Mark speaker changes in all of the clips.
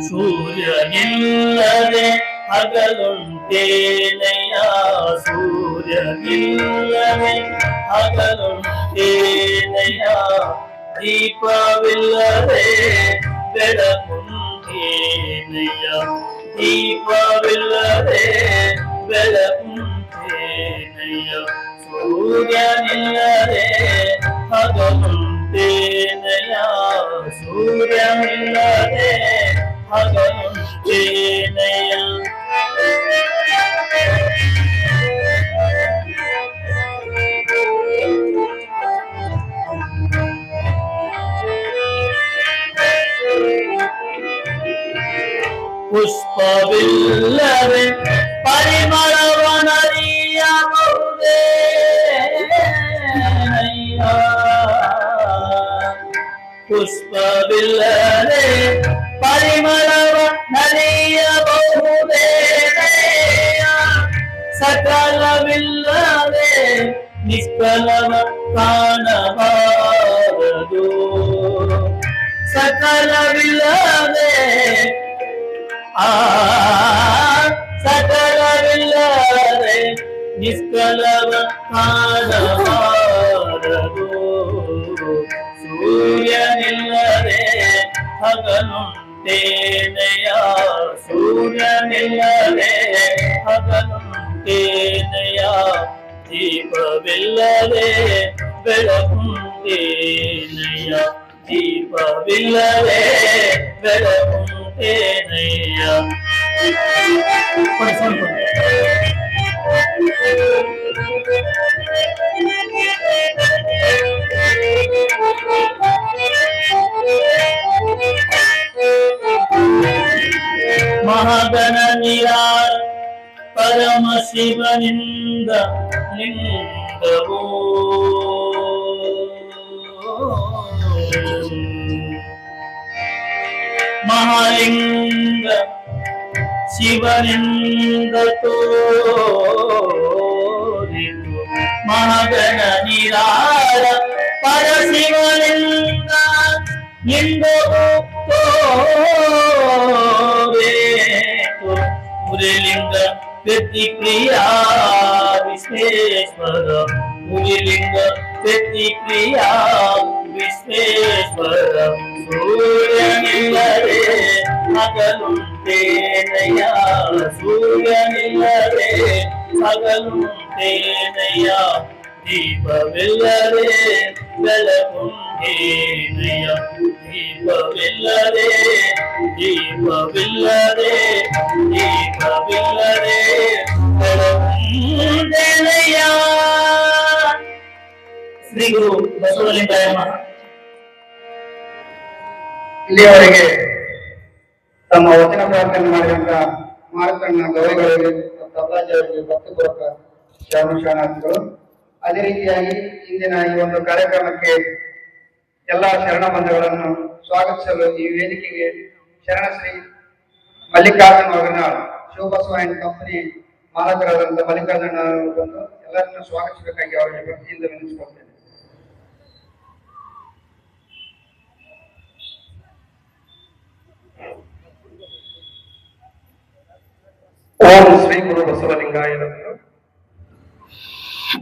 Speaker 1: ಸೂರ್ಯನಿಲ್ಲದೆ ಹಗಲುಂಟೇನಯ್ಯ ಸೂರ್ಯನಿಲ್ಲದೆ ಹಗಲುಂಟೇನಯ್ಯ ದೀಪವಿಲ್ಲದೆ ಬೆಳಕುಂಟೇನಯ್ಯ ದೀಪವಿಲ್ಲದೆ ಬೆಳಕುಂಟೇನಯ್ಯ ಸೂರ್ಯನಿಲ್ಲದೆ ಹಗಲುಂಟೇನಯ್ಯ ಸೂರ್ಯನಿಲ್ಲದೆ ಹಗಲುಂಟೇನಯ್ಯ ಪುಷ್ಪವಿಲ್ಲದೆ ಪರಿಮಳವನರಿಯಬಹುದೇ ಪುಷ್ಪವಿಲ್ಲದೆ ಪರಿಮಳವ ನರಿಯಬಹುದೇ ಸಕಲವಿಲ್ಲದೆ ನಿಷ್ಕಲವ ಕಾಣಬಾರದು ಸಕಲವಿಲ್ಲದೆ ಸಕಲವಿಲ್ಲದೆ ನಿಷ್ಕಲವ ಕಾಣಬಾರದು ಸೂರ್ಯನಿಲ್ಲದೆ ಹಗಲುಂಟೇನಯ್ಯ ಸೂರ್ಯನಿಲ್ಲದೆ ಹಗಲುಂಟೇನಯ್ಯ ದೀಪವಿಲ್ಲದೆ ಬೆಳಕುಂಟೇನಯ್ಯ ದೀಪವಿಲ್ಲದೆ ಬೆಳಕುಂಟೇನಯ್ಯ ಮಹಾಗಣ ನಿರಾಳ ಪರಮ ಶಿವನಿಂದ ಲಿಂಗವೋ ಮಹಾಲಿಂಗ ಶಿವನಿಂದ ತೋರಿತು ಮಹಾಗಣ ನಿರಾಳ ಪರಶಿವನಿಂದ ಲಿಂಗವೋ ತೋರಿತು ಮುರಿಲಿಂಗ ಪ್ರತಿಕ್ರಿಯಾ ವಿಶ್ವೇಶ್ವರ ಮುರಿಲಿಂಗ ಪ್ರತಿಕ್ರಿಯಾ ವಿಶ್ವೇಶ್ವರ ಸೂರ್ಯನಿಲ್ಲದೆ ಹಗಲುಂಟೇನಯ್ಯ ಸೂರ್ಯನಿಲ್ಲದೆ ಹಗಲುಂಟೇನಯ್ಯ ದೀಪವಿಲ್ಲದೆ ಬೆಳಕುಂಟೇನಯ್ಯ ದೀಪವಿಲ್ಲದೆ ದೀಪವಿಲ್ಲದೆ ದೀಪವಿಲ್ಲದೆ ಬೆಳಕುಂಟೇನಯ್ಯ. ಶ್ರೀ ಗುರು ಬಸವಲಿಂಗಾಯ ನಮಃ.
Speaker 2: ಇಲ್ಲಿಯವರೆಗೆ ತಮ್ಮ ವಚನ ಪ್ರಾರ್ಥನೆ ಮಾಡಿದಂತ ಮಾರ್ತಣ್ಣ ಗೌರಿಗಳಿಗೆ ತಬಲಾಜಿಯವರಿಗೆ ಭಕ್ತಪೂರ್ವಕ ಶರಣಾರ್ಥಿಗಳು. ಅದೇ ರೀತಿಯಾಗಿ ಇಂದಿನ ಈ ಒಂದು ಕಾರ್ಯಕ್ರಮಕ್ಕೆ ಎಲ್ಲಾ ಶರಣ ಬಂಧುಗಳನ್ನು ಸ್ವಾಗತಿಸಲು ಈ ವೇದಿಕೆಗೆ ಶರಣಶ್ರೀ ಮಲ್ಲಿಕಾರ್ಜುನ ವಗನಾಳ್ ಶಿವಬಸವಯ್ಯನ ಕಂಪನಿ ಮಾಲಕರಾದಂತಹ ಮಲ್ಲಿಕಾರ್ಜುನ ಅವರು ಬಂದು ಎಲ್ಲರನ್ನು ಸ್ವಾಗತಿಸಬೇಕಾಗಿ ಅವರಿಗೆ ಭಕ್ತಿಯಿಂದ ವಿನಂತಿಸಿಕೊಳ್ತೇನೆ. ಓಂ ಶ್ರೀ ಗುರು ಬಸವಲಿಂಗಾಯ ನಮಃ.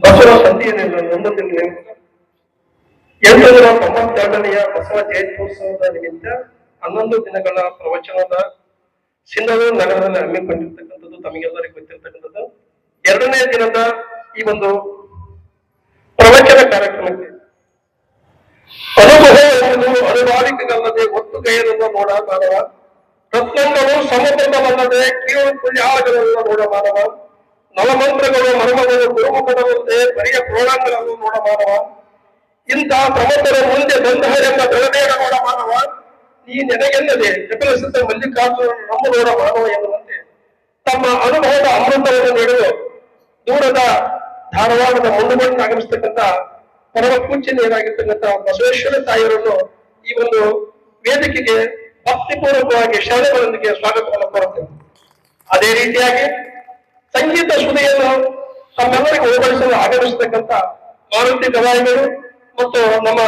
Speaker 2: ಬಸವ ಸಂಧಿಯನ್ನು 892ನೆಯ ಬಸವ ಜಯಂತ್ಯೋತ್ಸವದ ನಿಮಿತ್ತ 11 ದಿನಗಳ ಪ್ರವಚನದ ಸಿಂಧನೂರು ನಗರದಲ್ಲಿ ಹಮ್ಮಿಕೊಂಡಿರ್ತಕ್ಕಂಥದ್ದು ತಮಗೆಲ್ಲರಿಗೂ ಗೊತ್ತಿರ್ತಕ್ಕಂಥದ್ದು. 2ನೇ ದಿನದ ಈ ಒಂದು ಪ್ರವಚನ ಕಾರ್ಯಕ್ರಮಕ್ಕೆ ಅನುಭವ ಎನ್ನುವುದು ಅನುಭಾವಿಕಲ್ಲದೆ ಒತ್ತು ಕೈಯನ್ನು ನೋಡ ಮಾನವ, ರತ್ನಗಳು ಸಮುದ್ರವಲ್ಲದೆ ಕೀಳು ಕುಲ್ಯಾಳಗಳನ್ನು ನೋಡ ಮಾನವ, ನವಮಂತ್ರಗಳು ಮರ್ಮಗಳು ಗುರುಮುಖದಂತೆ ಬರಿಯ ಪ್ರೋಣಾಂಗಗಳನ್ನು ನೋಡ ಮಾನವ, ಇಂತಹ ಪ್ರಮುಖರ ಮುಂದೆ ಬಂಧಹರೆಂಬ ಬೆಳಬೇಡ ನೋಡ ಮಾನವ, ಈ ನೆನೆಗೆಲ್ಲದೆ ಜಪಲಸಿದ್ದ ಮಲ್ಲಿಕಾರ್ಜುನ ನಮ್ಮ ನೋಡ ಮಾನವ ಎನ್ನುವಂತೆ ತಮ್ಮ ಅನುಭವದ ಅಮೃತವನ್ನು ನೀಡಲು ದೂರದ ಧಾರವಾಡದ ಮುಂಡುಮಂಟು ಆಗಮಿಸ್ತಕ್ಕಂಥ ಪರಮ ಪೂಜ್ಯನೀಯರಾಗಿರ್ತಕ್ಕಂಥ ಬಸವೇಶ್ವರ ತಾಯಿಯರನ್ನು ಈ ಒಂದು ವೇದಿಕೆಗೆ ಭಕ್ತಿಪೂರ್ವಕವಾಗಿ ಶರಣಗಳೊಂದಿಗೆ ಸ್ವಾಗತವನ್ನು ಕೋರುತ್ತೇವೆ. ಅದೇ ರೀತಿಯಾಗಿ ಸಂಗೀತ ಸುದಿಯನ್ನು ತಮ್ಮೆಲ್ಲರಿಗೂ ಉಣಬಡಿಸಲು ಆಗಮಿಸತಕ್ಕಂಥ ಮಾರುತಿ ಗವಾಯಿಗಳು ಮತ್ತು ನಮ್ಮ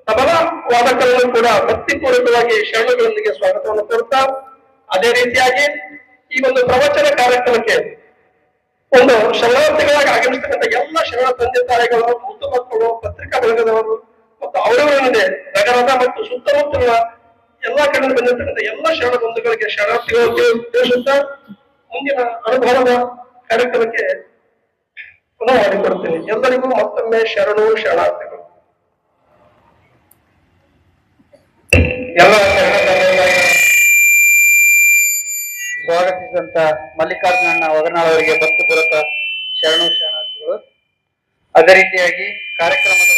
Speaker 2: ತಬಲ ವಾದಕರನ್ನು ಕೂಡ ಭಕ್ತಿಪೂರ್ವಕವಾಗಿ ಶರಣಗಳೊಂದಿಗೆ ಸ್ವಾಗತವನ್ನು ಕೋರುತ್ತಾ, ಅದೇ ರೀತಿಯಾಗಿ ಈ ಒಂದು ಪ್ರವಚನ ಕಾರ್ಯಕ್ರಮಕ್ಕೆ ಒಂದು ಶರಣಾರ್ಥಿಗಳಾಗಿ ಆಗಮಿಸತಕ್ಕಂಥ ಎಲ್ಲ ಶರಣ ತಂದೆ ತಾಯಿಗಳು, ಮುದ್ದು ಮಕ್ಕಳು, ಪತ್ರಿಕಾ ಬಳಗದವರು ಮತ್ತು ಅವರವರನ್ನೇ ನಗರದ ಮತ್ತು ಸುತ್ತಮುತ್ತಲಿನ ಎಲ್ಲಾ ಕಡೆ ಬಂದಿರತಕ್ಕಂಥ ಎಲ್ಲ ಶರಣ ಬಂಧುಗಳಿಗೆ ಶರಣಾರ್ಥಿಗಳು ತಿಳಿಸುತ್ತಾ ಮುಂದಿನ ಅನುಭವದ ಕಾರ್ಯಕ್ರಮಕ್ಕೆ ಪುನಃ ಮಾಡಿಕೊಡುತ್ತೇನೆ. ಎಲ್ಲರಿಗೂ ಮತ್ತೊಮ್ಮೆ ಶರಣಾರ್ಥಿಗಳು. ಎಲ್ಲ
Speaker 3: ಸ್ವಾಗತಿಸಿದಂತ ಮಲ್ಲಿಕಾರ್ಜುನಣ್ಣ ಒಗನಾಳ್ ಅವರಿಗೆ ಭಕ್ತಿಪೂರ್ವಕ ಶರಣಾರ್ಥಿಗಳು. ಅದೇ ರೀತಿಯಾಗಿ ಕಾರ್ಯಕ್ರಮದ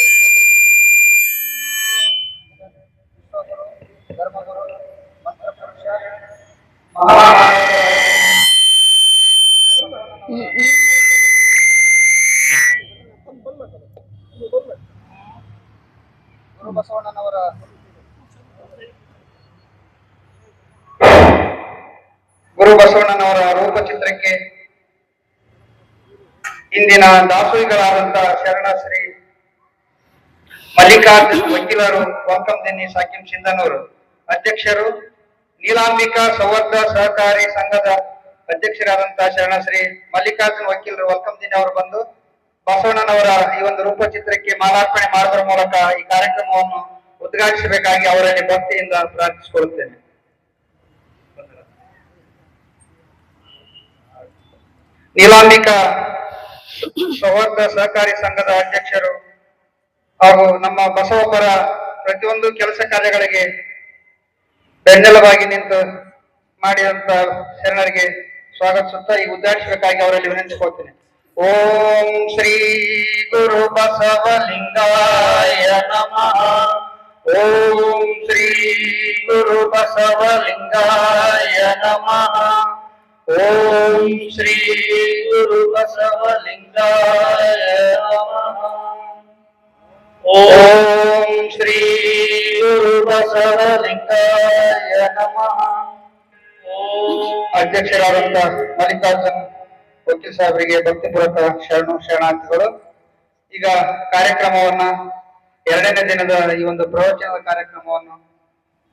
Speaker 3: ಧರ್ಮಗುರು, ಮಂತ್ರಪುರುಷ, ಗುರು ಬಸವಣ್ಣನವರ ರೂಪಚಿತ್ರಕ್ಕೆ ಇಂದಿನ ದಾಸೋಹಿಗಳಾದಂತ ಶರಣ ಶ್ರೀ ಮಲ್ಲಿಕಾರ್ಜುನ್ ವಕೀಲರು, ವೆಲ್ಕಮ್ ದೆನ್ನಿ ಸಾಕಿಂ ಸಿಂಧನೂರು ಅಧ್ಯಕ್ಷರು, ನೀಲಾಂಬಿಕಾ ಸೌಹಾರ್ದ ಸಹಕಾರಿ ಸಂಘದ ಅಧ್ಯಕ್ಷರಾದಂತಹ ಶರಣ ಶ್ರೀ ಮಲ್ಲಿಕಾರ್ಜುನ್ ವಕೀಲರು, ವೆಲ್ಕಮ್ ದೆನ್ನಿ ಅವರು ಬಂದು ಬಸವಣ್ಣನವರ ಈ ಒಂದು ರೂಪಚಿತ್ರಕ್ಕೆ ಮಾಲಾರ್ಪಣೆ ಮಾಡುವುದರ ಮೂಲಕ ಈ ಕಾರ್ಯಕ್ರಮವನ್ನು ಉದ್ಘಾಟಿಸಬೇಕಾಗಿ ಅವರಲ್ಲಿ ಭಕ್ತಿಯಿಂದ ಪ್ರಾರ್ಥಿಸಿಕೊಳ್ಳುತ್ತೇನೆ. ನೀಲಾಂಬಿಕಾ ಸೌಹಾರ್ದ ಸಹಕಾರಿ ಸಂಘದ ಅಧ್ಯಕ್ಷರು ಹಾಗೂ ನಮ್ಮ ಬಸವಪರ ಪ್ರತಿಯೊಂದು ಕೆಲಸ ಕಾರ್ಯಗಳಿಗೆ ಬೆನ್ನೆಲುಬಾಗಿ ನಿಂತು ಮಾಡಿದಂತ ಶರಣರಿಗೆ ಸ್ವಾಗತಿಸುತ್ತಾ ಈ ಉದ್ಘಾಟಿಸಬೇಕಾಗಿ ಅವರಲ್ಲಿ ವಿನಂತಿಸಿಕೊಳ್ತೇನೆ. ಓಂ ಶ್ರೀ ಗುರು ಬಸವಲಿಂಗಾಯ ನಮಃ. ಓಂ ಶ್ರೀ ಗುರು ಬಸವಲಿಂಗಾಯ ನಮಃ. ಓಂ ಶ್ರೀ ಗುರು ಬಸವಲಿಂಗಾಯ ನಮಃ. ಓಂ ಶ್ರೀ ಗುರು ಬಸವಲಿಂಗಾಯ ನಮಃ. ಅಧ್ಯಕ್ಷರಾದಂತ ಮಲ್ಲಿಕಾರ್ಜುನ್ ವಕೀಲ್ ಸಾಹೇಬರಿಗೆ ಭಕ್ತಿಪೂರ್ವಕ ಶರಣಾರ್ಥಿಗಳು. ಈಗ ಕಾರ್ಯಕ್ರಮವನ್ನ ಎರಡನೇ ದಿನದ ಈ ಒಂದು ಪ್ರವಚನದ ಕಾರ್ಯಕ್ರಮವನ್ನು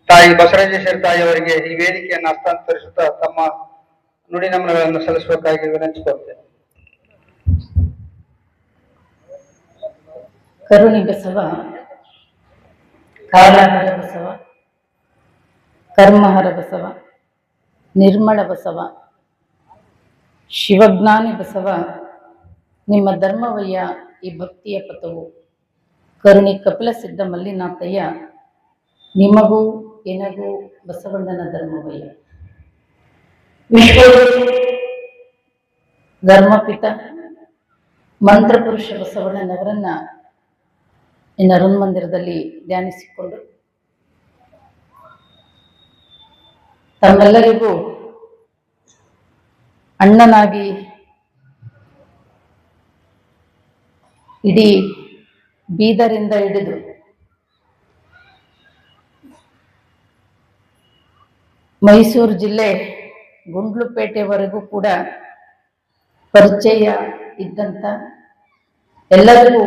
Speaker 3: ತಾಯಿ ಬಸವರಾಜೇಶ್ವರಿ ತಾಯಿ ಅವರಿಗೆ ಈ ವೇದಿಕೆಯನ್ನು ಹಸ್ತಾಂತರಿಸುತ್ತಾ ತಮ್ಮ ನುಡಿ ನಮನಗಳನ್ನು ಸಲ್ಲಿಸಬೇಕಾಗಿ ವಿನಂತಿಸಿಕೊಳ್ತೇನೆ.
Speaker 4: ಕರುಣಿ ಬಸವ, ಕಾಲಾಹರ ಬಸವ, ಕರ್ಮಹರ ಬಸವ, ನಿರ್ಮಳ ಬಸವ, ಶಿವಜ್ಞಾನಿ ಬಸವ, ನಿಮ್ಮ ಧರ್ಮವಯ್ಯ ಈ ಭಕ್ತಿಯ ಪಥವು. ಕರುಣಿ ಕಪಿಲ ಸಿದ್ಧ ಮಲ್ಲಿನಾಥಯ್ಯ, ನಿಮಗೂ ಎನಗೂ ಬಸವಣ್ಣನ ಧರ್ಮವಯ್ಯ. ವಿಶ್ವಗುರು ಧರ್ಮಪಿತ ಮಂತ್ರಪುರುಷ ಬಸವಣ್ಣನವರನ್ನ ಇನ್ನು ಅರುಣ್ ಮಂದಿರದಲ್ಲಿ ಧ್ಯಾನಿಸಿಕೊಂಡು ತಮ್ಮೆಲ್ಲರಿಗೂ ಅಣ್ಣನಾಗಿ ಇಡೀ ಬೀದರಿಂದ ಹಿಡಿದು ಮೈಸೂರು ಜಿಲ್ಲೆ ಗುಂಡ್ಲುಪೇಟೆವರೆಗೂ ಕೂಡ ಪರಿಚಯ ಇದ್ದಂಥ, ಎಲ್ಲರಿಗೂ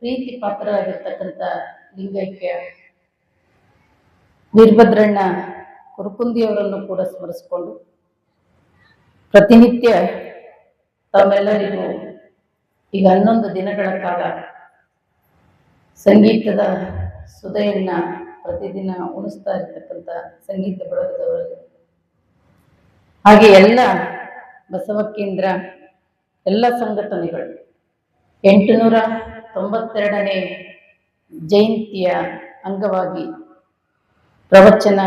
Speaker 4: ಪ್ರೀತಿ ಪಾತ್ರರಾಗಿರ್ತಕ್ಕಂಥ ಲಿಂಗೈಕ್ಯ ವೀರಭದ್ರಣ್ಣ ಕುರುಕುಂದಿಯವರನ್ನು ಕೂಡ ಸ್ಮರಿಸಿಕೊಂಡು ಪ್ರತಿನಿತ್ಯ ತಮ್ಮೆಲ್ಲರಿಗೂ ಈಗ 11 ದಿನಗಳ ಕಾಲ ಸಂಗೀತದ ಸುಧೆಯನ್ನ ಪ್ರತಿದಿನ ಉಣಿಸ್ತಾ ಇರ್ತಕ್ಕಂಥ ಸಂಗೀತ ಬಳಗದವರಿಗೆ, ಹಾಗೆ ಎಲ್ಲ ಬಸವ ಕೇಂದ್ರ ಎಲ್ಲ ಸಂಘಟನೆಗಳು 892ನೇ ಜಯಂತಿಯ ಅಂಗವಾಗಿ ಪ್ರವಚನ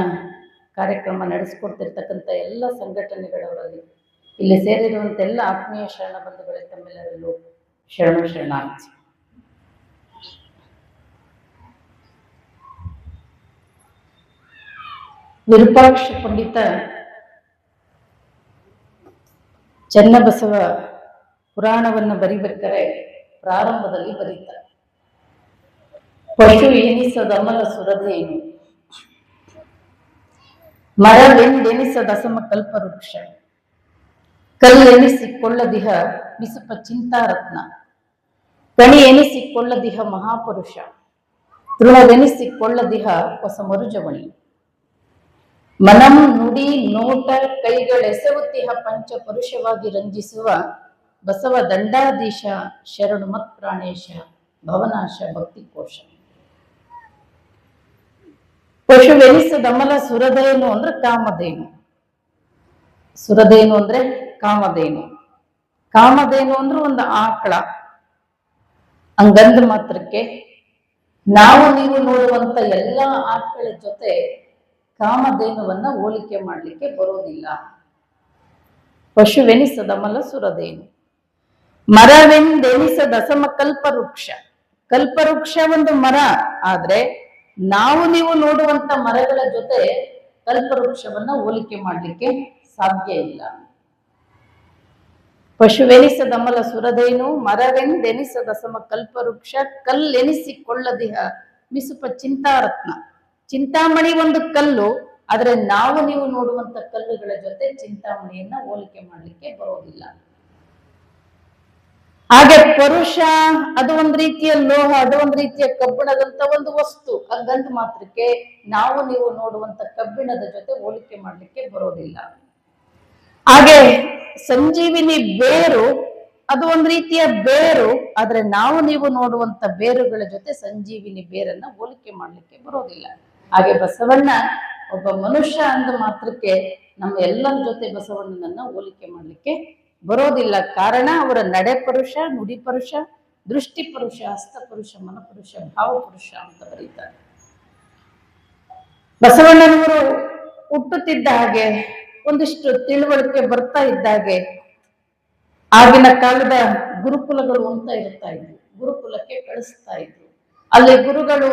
Speaker 4: ಕಾರ್ಯಕ್ರಮ ನಡೆಸಿಕೊಡ್ತಿರ್ತಕ್ಕಂಥ ಎಲ್ಲ ಸಂಘಟನೆಗಳವರಲ್ಲಿ ಇಲ್ಲಿ ಸೇರಿರುವಂಥ ಎಲ್ಲ ಆತ್ಮೀಯ ಶರಣ ಬಂಧುಗಳೇ, ತಮ್ಮೆಲ್ಲರಲ್ಲೂ ಶರಣಾರ್ಥಿ. ವಿರೂಪಾಕ್ಷ ಪಂಡಿತ ಚನ್ನಬಸವ ಪುರಾಣವನ್ನು ಬರಿಬೇಕಾರೆ ಪ್ರಾರಂಭದಲ್ಲಿ ಬರೀತಾರೆ, ಪಶು ಎನಿಸದಮಲ ಸುರಧೇನು, ಮರವೆಂದೆನಿಸದಸಮ ಕಲ್ಪವೃಕ್ಷ, ಕಲ್ಲೆನಿಸಿಕೊಳ್ಳದಿಹ ವಿಸುಪ ಚಿಂತಾರತ್ನ, ಕಣಿ ಎನಿಸಿಕೊಳ್ಳದಿಹ ಮಹಾಪುರುಷ, ತೃಣವೆನಿಸಿಕೊಳ್ಳದಿಹ ಹೊಸ ಮರುಜವಣಿ. ಮನಂ ನುಡಿ ನೋಟ ಕೈಗಳೆಸವುತಿಹ ಪಂಚ ಪರುಷವಾಗಿ ರಂಜಿಸುವ ಬಸವ ದಂಡಾಧೀಶ ಶರಣು ಮತ್ ಪ್ರಾಣೇಶ ಭವನಾಶ ಭಕ್ತಿ ಕೋಶ. ಪಶುವೆನಿಸದಮಲ ಸುರದೇನು ಅಂದ್ರೆ ಕಾಮಧೇನು. ಸುರದೇನು ಅಂದ್ರೆ ಕಾಮಧೇನು. ಕಾಮಧೇನು ಅಂದ್ರೆ ಒಂದು ಆಕಳ. ಹಂಗಂದ ಮಾತ್ರಕ್ಕೆ ನಾವು ನೀವು ನೋಡುವಂತ ಎಲ್ಲ ಆಕಳ ಜೊತೆ ಕಾಮಧೇನುವನ್ನ ಹೋಲಿಕೆ ಮಾಡ್ಲಿಕ್ಕೆ ಬರೋದಿಲ್ಲ. ಪಶುವೆನಿಸದಮಲ ಸುರದೇನು. ಮರವೆಂದೆನಿಸದಸಮ ಕಲ್ಪವೃಕ್ಷ. ಕಲ್ಪವೃಕ್ಷ ಒಂದು ಮರ ಆದ್ರೆ ನಾವು ನೀವು ನೋಡುವಂತ ಮರಗಳ ಜೊತೆ ಕಲ್ಪವೃಕ್ಷವನ್ನ ಹೋಲಿಕೆ ಮಾಡ್ಲಿಕ್ಕೆ ಸಾಧ್ಯ ಇಲ್ಲ. ಪಶುವೆನಿಸದಮಲ ಸುರದೇನು ಮರವೆಂದೆನಿಸದಸಮ ಕಲ್ಪವೃಕ್ಷ ಕಲ್ಲೆನಿಸಿಕೊಳ್ಳದಿಹ ಮಿಸುಪ ಚಿಂತಾರತ್ನ. ಚಿಂತಾಮಣಿ ಒಂದು ಕಲ್ಲು, ಆದ್ರೆ ನಾವು ನೀವು ನೋಡುವಂತ ಕಲ್ಲುಗಳ ಜೊತೆ ಚಿಂತಾಮಣಿಯನ್ನ ಹೋಲಿಕೆ ಮಾಡ್ಲಿಕ್ಕೆ ಬರೋದಿಲ್ಲ. ಹಾಗೆ ಪರುಷ ಅದು ಒಂದು ರೀತಿಯ ಲೋಹ, ಅದು ಒಂದು ರೀತಿಯ ಕಬ್ಬಿಣದಂತ ಒಂದು ವಸ್ತು. ಹಂಗಂತ ಮಾತ್ರಕ್ಕೆ ನಾವು ನೀವು ನೋಡುವಂತ ಕಬ್ಬಿಣದ ಜೊತೆ ಹೋಲಿಕೆ ಮಾಡ್ಲಿಕ್ಕೆ ಬರೋದಿಲ್ಲ. ಹಾಗೆ ಸಂಜೀವಿನಿ ಬೇರು ಅದು ಒಂದು ರೀತಿಯ ಬೇರು, ಆದ್ರೆ ನಾವು ನೀವು ನೋಡುವಂತ ಬೇರುಗಳ ಜೊತೆ ಸಂಜೀವಿನಿ ಬೇರನ್ನ ಹೋಲಿಕೆ ಮಾಡ್ಲಿಕ್ಕೆ ಬರೋದಿಲ್ಲ. ಹಾಗೆ ಬಸವಣ್ಣ ಒಬ್ಬ ಮನುಷ್ಯ ಅಂದ ಮಾತ್ರಕ್ಕೆ ನಮ್ಮ ಎಲ್ಲರ ಜೊತೆ ಬಸವಣ್ಣನನ್ನ ಹೋಲಿಕೆ ಮಾಡ್ಲಿಕ್ಕೆ ಬರೋದಿಲ್ಲ. ಕಾರಣ ಅವರ ನಡೆ ಪರುಷ, ನುಡಿ ಪರುಷ, ದೃಷ್ಟಿ ಪರುಷ, ಹಸ್ತ ಪರುಷ, ಮನಪುರುಷ, ಭಾವ ಪುರುಷ ಅಂತ ಬರೀತಾರೆ. ಬಸವಣ್ಣನವರು ಹುಟ್ಟುತ್ತಿದ್ದ ಹಾಗೆ, ಒಂದಿಷ್ಟು ತಿಳುವಳಿಕೆ ಬರ್ತಾ ಇದ್ದಾಗೆ ಆಗಿನ ಕಾಲದ ಗುರುಕುಲಗಳು ಅಂತ ಇರ್ತಾ ಇದ್ವು. ಗುರುಕುಲಕ್ಕೆ ಕಳಿಸ್ತಾ ಇದ್ರು. ಅಲ್ಲಿ ಗುರುಗಳು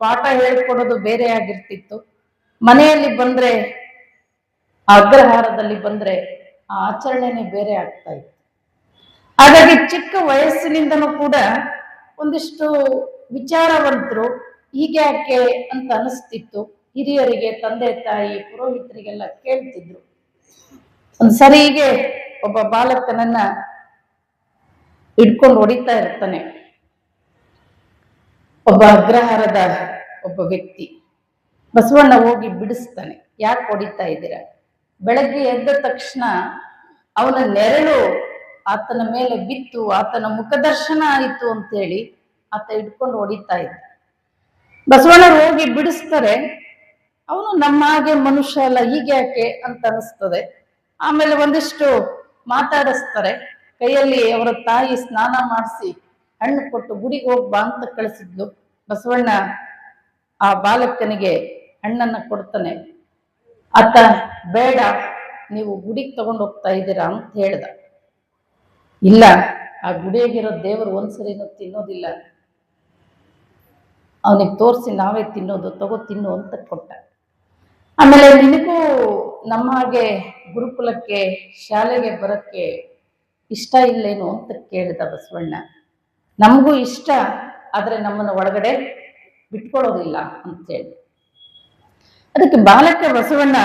Speaker 4: ಪಾಠ ಹೇಳ್ಕೊಡೋದು ಬೇರೆ ಆಗಿರ್ತಿತ್ತು. ಮನೆಯಲ್ಲಿ ಬಂದ್ರೆ ಅಗ್ರಹಾರದಲ್ಲಿ ಬಂದ್ರೆ ಆ ಆಚರಣೆನೇ ಬೇರೆ ಆಗ್ತಾ ಇತ್ತು. ಹಾಗಾಗಿ ಚಿಕ್ಕ ವಯಸ್ಸಿನಿಂದನೂ ಕೂಡ ಒಂದಿಷ್ಟು ವಿಚಾರವಂತರು ಹೀಗೆ ಯಾಕೆ ಅಂತ ಅನಿಸ್ತಿತ್ತು. ಹಿರಿಯರಿಗೆ, ತಂದೆ ತಾಯಿ, ಪುರೋಹಿತರಿಗೆಲ್ಲ ಕೇಳ್ತಿದ್ರು. ಒಂದ್ಸರಿ ಹೀಗೆ ಒಬ್ಬ ಬಾಲಕನನ್ನ ಹಿಡ್ಕೊಂಡು ಹೊಡಿತಾ ಇರ್ತಾನೆ ಒಬ್ಬ ಅಗ್ರಹಾರದ ಒಬ್ಬ ವ್ಯಕ್ತಿ. ಬಸವಣ್ಣ ಹೋಗಿ ಬಿಡಿಸ್ತಾನೆ. ಯಾಕೆ ಹೊಡಿತಾ ಇದ್ದೀರಾ? ಬೆಳಗ್ಗೆ ಎದ್ದ ತಕ್ಷಣ ಅವನ ನೆರಳು ಆತನ ಮೇಲೆ ಬಿತ್ತು, ಆತನ ಮುಖದರ್ಶನ ಆಯಿತು ಅಂತೇಳಿ ಆತ ಹಿಡ್ಕೊಂಡು ಹೊಡಿತಾ ಇದ್ದ. ಬಸವಣ್ಣರು ಹೋಗಿ ಬಿಡಿಸ್ತಾರೆ. ಅವನು ನಮ್ಮ ಹಾಗೆ ಮನುಷ್ಯ ಅಲ್ಲ, ಹೀಗೆ ಯಾಕೆ ಅಂತ ಅನಿಸ್ತದೆ. ಆಮೇಲೆ ಒಂದಿಷ್ಟು ಮಾತಾಡಿಸ್ತಾರೆ. ಕೈಯಲ್ಲಿ ಅವರ ತಾಯಿ ಸ್ನಾನ ಮಾಡಿಸಿ ಹಣ್ಣು ಕೊಟ್ಟು ಗುಡಿಗೆ ಹೋಗಿ ಬಾ ಅಂತ ಕಳಿಸಿದ್ಲು. ಬಸವಣ್ಣ ಆ ಬಾಲಕನಿಗೆ ಹಣ್ಣನ್ನ ಕೊಡ್ತಾನೆ. ಆತ ಬೇಡ, ನೀವು ಗುಡಿಗೆ ತಗೊಂಡು ಹೋಗ್ತಾ ಇದ್ದೀರಾ ಅಂತ ಹೇಳ್ದ. ಇಲ್ಲ, ಆ ಗುಡಿಯಾಗಿರೋ ದೇವರು ಒಂದ್ಸರಿನೂ ತಿನ್ನೋದಿಲ್ಲ, ಅವನಿಗೆ ತೋರಿಸಿ ನಾವೇ ತಿನ್ನೋದು, ತಗೋ ತಿನ್ನು ಅಂತ ಕೊಟ್ಟ. ಆಮೇಲೆ ನಿನಗೂ ನಮ್ಮ ಹಾಗೆ ಗುರುಕುಲಕ್ಕೆ ಶಾಲೆಗೆ ಬರಕ್ಕೆ ಇಷ್ಟ ಇಲ್ಲೇನು ಅಂತ ಕೇಳಿದ ಬಸವಣ್ಣ. ನಮಗೂ ಇಷ್ಟ, ಆದ್ರೆ ನಮ್ಮನ್ನು ಒಳಗಡೆ ಬಿಟ್ಕೊಡೋದಿಲ್ಲ ಅಂತೇಳಿ. ಅದಕ್ಕೆ ಬಾಲಕ ಬಸವಣ್ಣ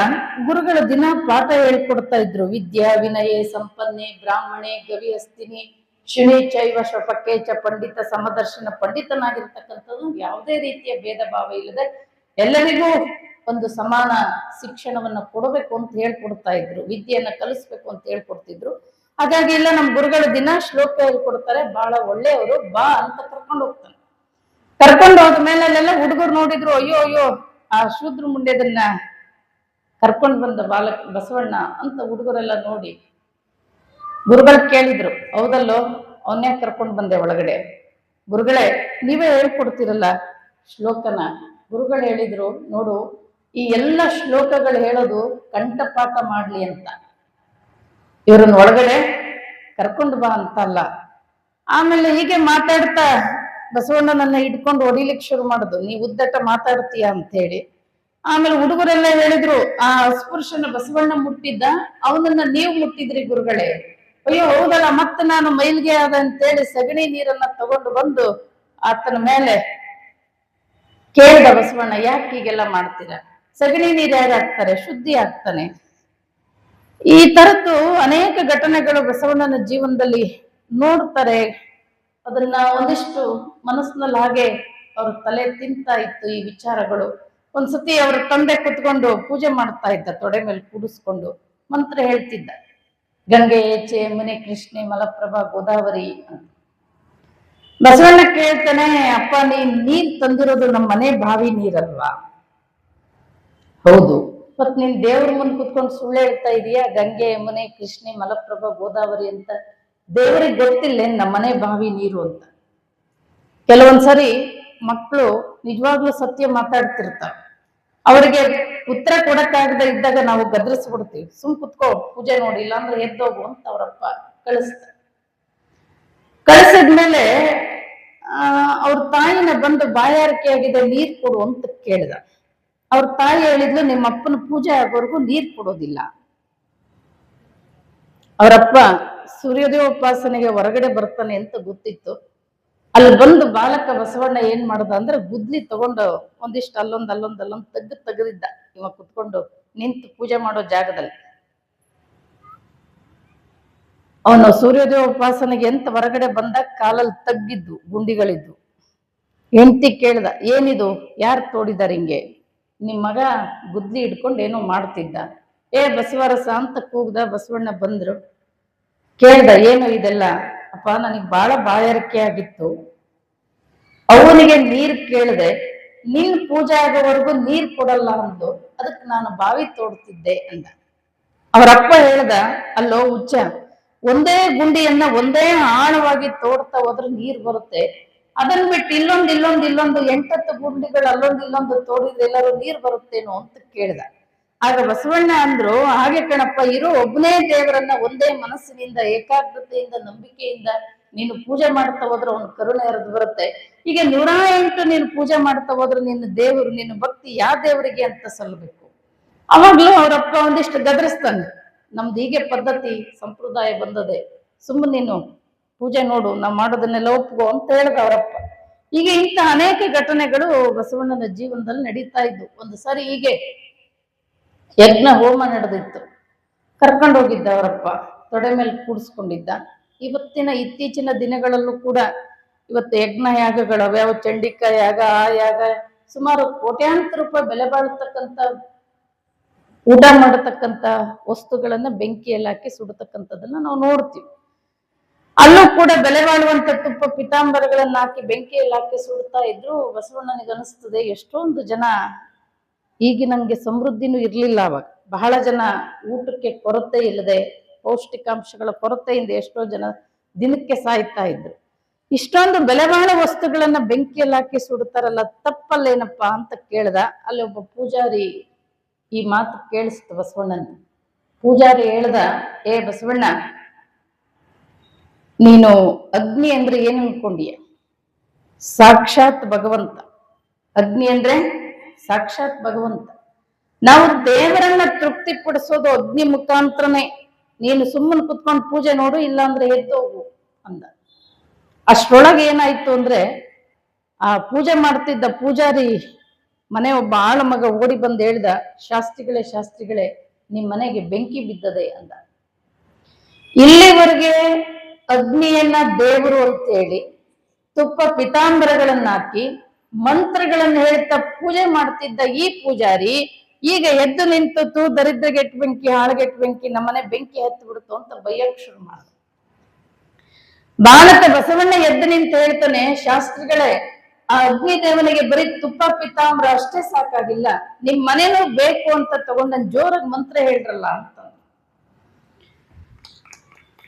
Speaker 4: ಗುರುಗಳ ದಿನ ಪಾಠ ಹೇಳ್ಕೊಡ್ತಾ ಇದ್ರು. ವಿದ್ಯಾ ವಿನಯೇ ಸಂಪನ್ನೆ ಬ್ರಾಹ್ಮಣೆ ಗವಿಹಸ್ತಿನಿ ಶಿಣಿ ಚೈವ ಶ್ವಪಕ್ಕೆ ಚ ಪಂಡಿತ ಸಮದರ್ಶನ. ಪಂಡಿತನಾಗಿರ್ತಕ್ಕಂಥದ್ದು ಯಾವುದೇ ರೀತಿಯ ಭೇದ ಭಾವ ಇಲ್ಲದೆ ಎಲ್ಲರಿಗೂ ಒಂದು ಸಮಾನ ಶಿಕ್ಷಣವನ್ನ ಕೊಡಬೇಕು ಅಂತ ಹೇಳ್ಕೊಡ್ತಾ ಇದ್ರು. ವಿದ್ಯೆಯನ್ನ ಕಲಿಸ್ಬೇಕು ಅಂತ ಹೇಳ್ಕೊಡ್ತಿದ್ರು. ಹಾಗಾಗಿ ಇಲ್ಲ, ನಮ್ಮ ಗುರುಗಳ ದಿನ ಶ್ಲೋಕ ಹೇಳ್ಕೊಡ್ತಾರೆ, ಬಹಳ ಒಳ್ಳೆಯವರು, ಬಾ ಅಂತ ಕರ್ಕೊಂಡು ಹೋಗ್ತಾನೆ. ಕರ್ಕೊಂಡು ಹೋದ್ಮೇಲೆ ಅಲ್ಲೆಲ್ಲ ಹುಡುಗರು ನೋಡಿದ್ರು, ಅಯ್ಯೋ ಅಯ್ಯೋ ಆ ಶೂದ್ರ ಮುಂಡೆದನ್ನ ಕರ್ಕೊಂಡು ಬಂದ ಬಾಲಕ ಬಸವಣ್ಣ ಅಂತ ಹುಡುಗರೆಲ್ಲ ನೋಡಿ ಗುರುಗಳು ಕೇಳಿದ್ರು, ಹೌದಲ್ಲೋ ಅವನ್ಯಾಕೆ ಕರ್ಕೊಂಡು ಬಂದೆ ಒಳಗಡೆ? ಗುರುಗಳೇ ನೀವೇ ಹೇಳ್ಕೊಡ್ತಿರಲ್ಲ ಶ್ಲೋಕನ. ಗುರುಗಳು ಹೇಳಿದ್ರು, ನೋಡು ಈ ಎಲ್ಲ ಶ್ಲೋಕಗಳು ಹೇಳೋದು ಕಂಠಪಾಠ ಮಾಡ್ಲಿ ಅಂತ, ಇವ್ರನ್ನ ಒಳಗಡೆ ಕರ್ಕೊಂಡು ಬಾ ಅಂತ ಅಲ್ಲ. ಆಮೇಲೆ ಹೀಗೆ ಮಾತಾಡ್ತಾ ಬಸವಣ್ಣನನ್ನ ಹಿಡ್ಕೊಂಡು ಹೊಡಿಲಿಕ್ಕೆ ಶುರು ಮಾಡುದು, ನೀ ಉದ್ದಟ ಮಾತಾಡ್ತೀಯ ಅಂತ ಹೇಳಿ. ಆಮೇಲೆ ಹುಡುಗರೆಲ್ಲ ಹೇಳಿದ್ರು, ಆ ಅಸ್ಪೃಶ್ಯನ ಬಸವಣ್ಣ ಮುಟ್ಟಿದ್ದ, ಅವನನ್ನ ನೀವು ಮುಟ್ಟಿದ್ರಿ ಗುರುಗಳೇ. ಅಯ್ಯೋ ಹೌದಲ್ಲ, ಮತ್ತೆ ನಾನು ಮೈಲ್ಗೆ ಆದ ಅಂತೇಳಿ ಸಗಣಿ ನೀರನ್ನ ತಗೊಂಡು ಬಂದು ಆತನ ಮೇಲೆ ಕೇಳಿದ ಬಸವಣ್ಣ, ಯಾಕೆ ಹೀಗೆಲ್ಲ ಮಾಡ್ತೀರಾ? ಸಗಣಿ ನೀರು ಯಾರು ಹಾಕ್ತಾರೆ? ಶುದ್ಧಿ ಆಗ್ತಾನೆ. ಈ ತರದ್ದು ಅನೇಕ ಘಟನೆಗಳು ಬಸವಣ್ಣನ ಜೀವನದಲ್ಲಿ ನೋಡ್ತಾರೆ. ಅದನ್ನ ಒಂದಿಷ್ಟು ಮನಸ್ಸಿನಲ್ಲಿ ಹಾಗೆ ಅವ್ರ ತಲೆ ತಿಂತಾ ಇತ್ತು ಈ ವಿಚಾರಗಳು. ಒಂದ್ಸತಿ ಅವ್ರ ತಂದೆ ಕುತ್ಕೊಂಡು ಪೂಜೆ ಮಾಡ್ತಾ ಇದ್ದ, ತೊಡೆ ಮೇಲೆ ಕೂಡಿಸ್ಕೊಂಡು ಮಂತ್ರ ಹೇಳ್ತಿದ್ದ, ಗಂಗೆ ಏಚೆ ಯಮುನೆ ಕೃಷ್ಣೆ ಮಲಪ್ರಭಾ ಗೋದಾವರಿ ಅಂತ. ಬಸವಣ್ಣ ಕೇಳ್ತಾನೆ, ಅಪ್ಪ ನೀರ್ ತಂದಿರೋದು ನಮ್ಮ ಮನೆ ಬಾವಿ ನೀರಲ್ವಾ? ಹೌದು. ಮತ್ ನೀನ್ ದೇವ್ರ ಮುಂದ್ ಕುತ್ಕೊಂಡು ಸುಳ್ಳು ಹೇಳ್ತಾ ಇದೀಯಾ, ಗಂಗೆ ಯಮುನೆ ಕೃಷ್ಣೆ ಮಲಪ್ರಭಾ ಗೋದಾವರಿ ಅಂತ? ದೇವರಿಗೆ ಗೊತ್ತಿಲ್ಲ ನಮ್ಮನೆ ಬಾವಿ ನೀರು ಅಂತ. ಕೆಲವೊಂದ್ಸರಿ ಮಕ್ಕಳು ನಿಜವಾಗ್ಲೂ ಸತ್ಯ ಮಾತಾಡ್ತಿರ್ತಾರೆ, ಅವರಿಗೆ ಉತ್ತರ ಕೊಡಕ್ಕಾಗದೆ ಇದ್ದಾಗ ನಾವು ಗದರಿಸ್ಬಿಡ್ತೀವಿ, ಸುಮ್ ಕುತ್ಕೋ ಪೂಜೆ ನೋಡಿ, ಇಲ್ಲಾಂದ್ರೆ ಎದ್ದೋಗು ಅಂತ ಅವರಪ್ಪ ಕಳಿಸ್ತಾರೆ. ಕಳಿಸಿದ್ಮೇಲೆ ಅವ್ರ ತಾಯಿನ ಬಂದು ಬಾಯಾರಿಕೆ ಆಗಿದೆ ನೀರ್ ಕೊಡು ಅಂತ ಕೇಳಿದ. ಅವ್ರ ತಾಯಿ ಹೇಳಿದ್ಲು, ನಿಮ್ಮ ಅಪ್ಪನ ಪೂಜೆ ಆಗೋವರೆಗೂ ನೀರ್ ಕೊಡೋದಿಲ್ಲ. ಅವರಪ್ಪ ಸೂರ್ಯೋದಯ ಉಪಾಸನೆಗೆ ಹೊರಗಡೆ ಬರ್ತಾನೆ ಅಂತ ಗೊತ್ತಿತ್ತು. ಅಲ್ಲಿ ಬಂದು ಬಾಲಕ ಬಸವಣ್ಣ ಏನ್ ಮಾಡ್ದ ಅಂದ್ರೆ, ಗುದ್ಲಿ ತಗೊಂಡು ಒಂದಿಷ್ಟು ಅಲ್ಲೊಂದ್ ತೆಗೆದಿದ್ದ ಇವ ಕುತ್ಕೊಂಡು ನಿಂತು ಪೂಜೆ ಮಾಡೋ ಜಾಗದಲ್ಲಿ. ಅವನು ಸೂರ್ಯೋದಯ ಉಪಾಸನೆಗೆ ಅಂತ ಹೊರಗಡೆ ಬಂದಾಗ ಕಾಲಲ್ಲಿ ತಗ್ಗಿದ್ದು ಗುಂಡಿಗಳಿದ್ದು. ಹೆಂಡತಿ ಕೇಳ್ದ, ಏನಿದು, ಯಾರು ತೋಡಿದಾರ ಹಿಂಗೆ? ನಿಮ್ ಮಗ ಗುದ್ಲಿ ಹಿಡ್ಕೊಂಡು ಏನೋ ಮಾಡ್ತಿದ್ದ. ಬಸವರಸ ಅಂತ ಕೂಗ್ದ. ಬಸವಣ್ಣ ಬಂದ್ರು, ಕೇಳ್ದ, ಏನು ಇದೆಲ್ಲ? ಅಪ್ಪ ನನಗ್ ಬಹಳ ಬಾಯಾರಿಕೆ ಆಗಿತ್ತು, ಅವನಿಗೆ ನೀರ್ ಕೇಳ್ದೆ, ನಿನ್ ಪೂಜೆ ಆಗೋವರೆಗೂ ನೀರ್ ಕೊಡಲ್ಲ ಅಂದು, ಅದಕ್ಕೆ ನಾನು ಬಾವಿ ತೋಡ್ತಿದ್ದೆ ಅಂದ. ಅವರಪ್ಪ ಹೇಳ್ದ, ಅಲ್ಲೋ ಹುಚ್ಚ, ಒಂದೇ ಗುಂಡಿಯನ್ನ ಒಂದೇ ಆಳವಾಗಿ ತೋಡ್ತಾ ಹೋದ್ರೆ ನೀರ್ ಬರುತ್ತೆ, ಅದನ್ ಬಿಟ್ಟು ಇಲ್ಲೊಂದು 8-10 ಗುಂಡಿಗಳು ಅಲ್ಲೊಂದು ತೋಡಿದ್ರೆ ಎಲ್ಲರೂ ನೀರ್ ಬರುತ್ತೇನೋ ಅಂತ ಕೇಳ್ದ. ಆಗ ಬಸವಣ್ಣ ಅಂದ್ರು, ಹಾಗೆ ಕಣಪ್ಪ, ಇರೋ ಒಬ್ಬನೇ ದೇವರನ್ನ ಒಂದೇ ಮನಸ್ಸಿನಿಂದ ಏಕಾಗ್ರತೆಯಿಂದ ನಂಬಿಕೆಯಿಂದ ನೀನು ಪೂಜೆ ಮಾಡ್ತಾ ಹೋದ್ರೆ ಅವನ ಕರುಣೆ ಹರಿದು ಬರುತ್ತೆ. ಈಗ 108 ನೀನು ಪೂಜೆ ಮಾಡ್ತಾ ಹೋದ್ರೆ ನಿನ್ನ ದೇವರು, ನಿನ್ನ ಭಕ್ತಿ ಯಾವ ದೇವರಿಗೆ ಅಂತ ಸಲ್ಲಬೇಕು. ಅವಾಗ್ಲೂ ಅವರಪ್ಪ ಒಂದಿಷ್ಟು ಗದರಿಸ್ತಾನೆ, ನಮ್ದು ಹೀಗೆ ಪದ್ಧತಿ ಸಂಪ್ರದಾಯ ಬಂದದೆ, ಸುಮ್ಮನೆ ನೀನು ಪೂಜೆ ನೋಡು, ನಾವು ಮಾಡೋದನ್ನೆಲ್ಲ ಒಪ್ಕೋ ಅಂತ ಹೇಳ್ದ ಅವರಪ್ಪ. ಈಗ ಇಂಥ ಅನೇಕ ಘಟನೆಗಳು ಬಸವಣ್ಣನ ಜೀವನದಲ್ಲಿ ನಡೀತಾ ಇದ್ವು. ಒಂದು ಸಾರಿ ಹೀಗೆ ಯಜ್ಞ ಹೋಮ ನಡೆದಿತ್ತು, ಕರ್ಕೊಂಡು ಹೋಗಿದ್ದ ಅವರಪ್ಪ, ತೊಡೆ ಮೇಲೆ ಕೂಡಿಸ್ಕೊಂಡಿದ್ದ. ಇತ್ತೀಚಿನ ದಿನಗಳಲ್ಲೂ ಕೂಡ ಇವತ್ತು ಯಜ್ಞ ಯಾಗಗಳು ಅವ್ಯಾವ, ಚಂಡಿಕಾ ಯಾಗ, ಆ ಯಾಗ, ಸುಮಾರು ಕೋಟ್ಯಾಂತರ ರೂಪಾಯಿ ಬೆಲೆ ಬಾಳತಕ್ಕಂತ ಊಟ ಮಾಡತಕ್ಕಂತ ವಸ್ತುಗಳನ್ನ ಬೆಂಕಿಯಲ್ಲಿ ಹಾಕಿ ಸುಡತಕ್ಕಂಥದ್ದನ್ನ ನಾವು ನೋಡ್ತೀವಿ. ಅಲ್ಲೂ ಕೂಡ ಬೆಲೆ ಬಾಳುವಂತ ತುಪ್ಪ ಪಿತಾಂಬರಗಳನ್ನ ಹಾಕಿ ಬೆಂಕಿಯಲ್ಲಿ ಹಾಕಿ ಸುಡ್ತಾ ಇದ್ರು. ಬಸವಣ್ಣನಿಗೆ ಅನಿಸ್ತದೆ, ಎಷ್ಟೊಂದು ಜನ, ಈಗಿನಂಗೆ ಸಮೃದ್ಧಿನೂ ಇರ್ಲಿಲ್ಲ ಅವಾಗ, ಬಹಳ ಜನ ಊಟಕ್ಕೆ ಕೊರತೆ ಇಲ್ಲದೆ, ಪೌಷ್ಟಿಕಾಂಶಗಳ ಕೊರತೆಯಿಂದ ಎಷ್ಟೋ ಜನ ದಿನಕ್ಕೆ ಸಾಯ್ತಾ ಇದ್ರು. ಇಷ್ಟೊಂದು ಬೆಲೆ ಬಾಳ ವಸ್ತುಗಳನ್ನ ಬೆಂಕಿಯಲ್ಲಿ ಹಾಕಿ ಸುಡ್ತಾರಲ್ಲ, ತಪ್ಪಲ್ಲೇನಪ್ಪಾ ಅಂತ ಕೇಳ್ದ. ಅಲ್ಲಿ ಒಬ್ಬ ಪೂಜಾರಿ ಈ ಮಾತು ಕೇಳಿಸ್ತು ಬಸವಣ್ಣನ. ಪೂಜಾರಿ ಹೇಳ್ದ, ಬಸವಣ್ಣ, ನೀನು ಅಗ್ನಿ ಅಂದ್ರೆ ಏನ್ ಅನ್ಕೊಂಡಿಯ? ಸಾಕ್ಷಾತ್ ಭಗವಂತ. ಅಗ್ನಿ ಅಂದ್ರೆ ಸಾಕ್ಷಾತ್ ಭಗವಂತ. ನಾವು ದೇವರನ್ನ ತೃಪ್ತಿ ಪಡಿಸೋದು ಅಗ್ನಿ ಮುಖಾಂತರನೇ. ನೀನು ಸುಮ್ಮನೆ ಕುತ್ಕೊಂಡು ಪೂಜೆ ನೋಡು, ಇಲ್ಲ ಅಂದ್ರೆ ಎದ್ದೋಗು ಅಂದ. ಅಷ್ಟ್ರೊಳಗೆ ಏನಾಯ್ತು ಅಂದ್ರೆ, ಆ ಪೂಜೆ ಮಾಡ್ತಿದ್ದ ಪೂಜಾರಿ ಮನೆ ಒಬ್ಬ ಆಳ ಮಗ ಓಡಿ ಬಂದು ಹೇಳ್ದ, ಶಾಸ್ತ್ರಿಗಳೇ ನಿಮ್ ಮನೆಗೆ ಬೆಂಕಿ ಬಿದ್ದದೆ ಅಂದ. ಇಲ್ಲಿವರೆಗೆ ಅಗ್ನಿಯನ್ನ ದೇವರು ಅಂತೇಳಿ ತುಪ್ಪ ಪಿತಾಂಬರಗಳನ್ನ ಹಾಕಿ ಮಂತ್ರಗಳನ್ನ ಹೇಳ್ತಾ ಪೂಜೆ ಮಾಡ್ತಿದ್ದ ಈ ಪೂಜಾರಿ ಈಗ ಎದ್ದು ನಿಂತು, ದರಿದ್ರಗೆಟ್ ಬೆಂಕಿ, ಹಾಳಗೆಟ್ ಬೆಂಕಿ, ನಮ್ಮನೆ ಬೆಂಕಿ ಹತ್ತು ಬಿಡ್ತು ಅಂತ ಬೈಯಕ್ ಶುರು ಮಾಡ. ಬಾಲಕ ಬಸವಣ್ಣ ಎದ್ದು ನಿಂತು ಹೇಳ್ತಾನೆ, ಶಾಸ್ತ್ರಿಗಳೇ, ಆ ಅಗ್ನಿ ದೇವನಿಗೆ ಬರೀ ತುಪ್ಪ ಪಿತಾಂಬರ ಅಷ್ಟೇ ಸಾಕಾಗಿಲ್ಲ, ನಿಮ್ ಮನೇನೂ ಬೇಕು ಅಂತ ತಗೊಂಡ್ ನನ್ ಜೋರಾಗಿ ಮಂತ್ರ ಹೇಳ್ರಲ್ಲ ಅಂತ.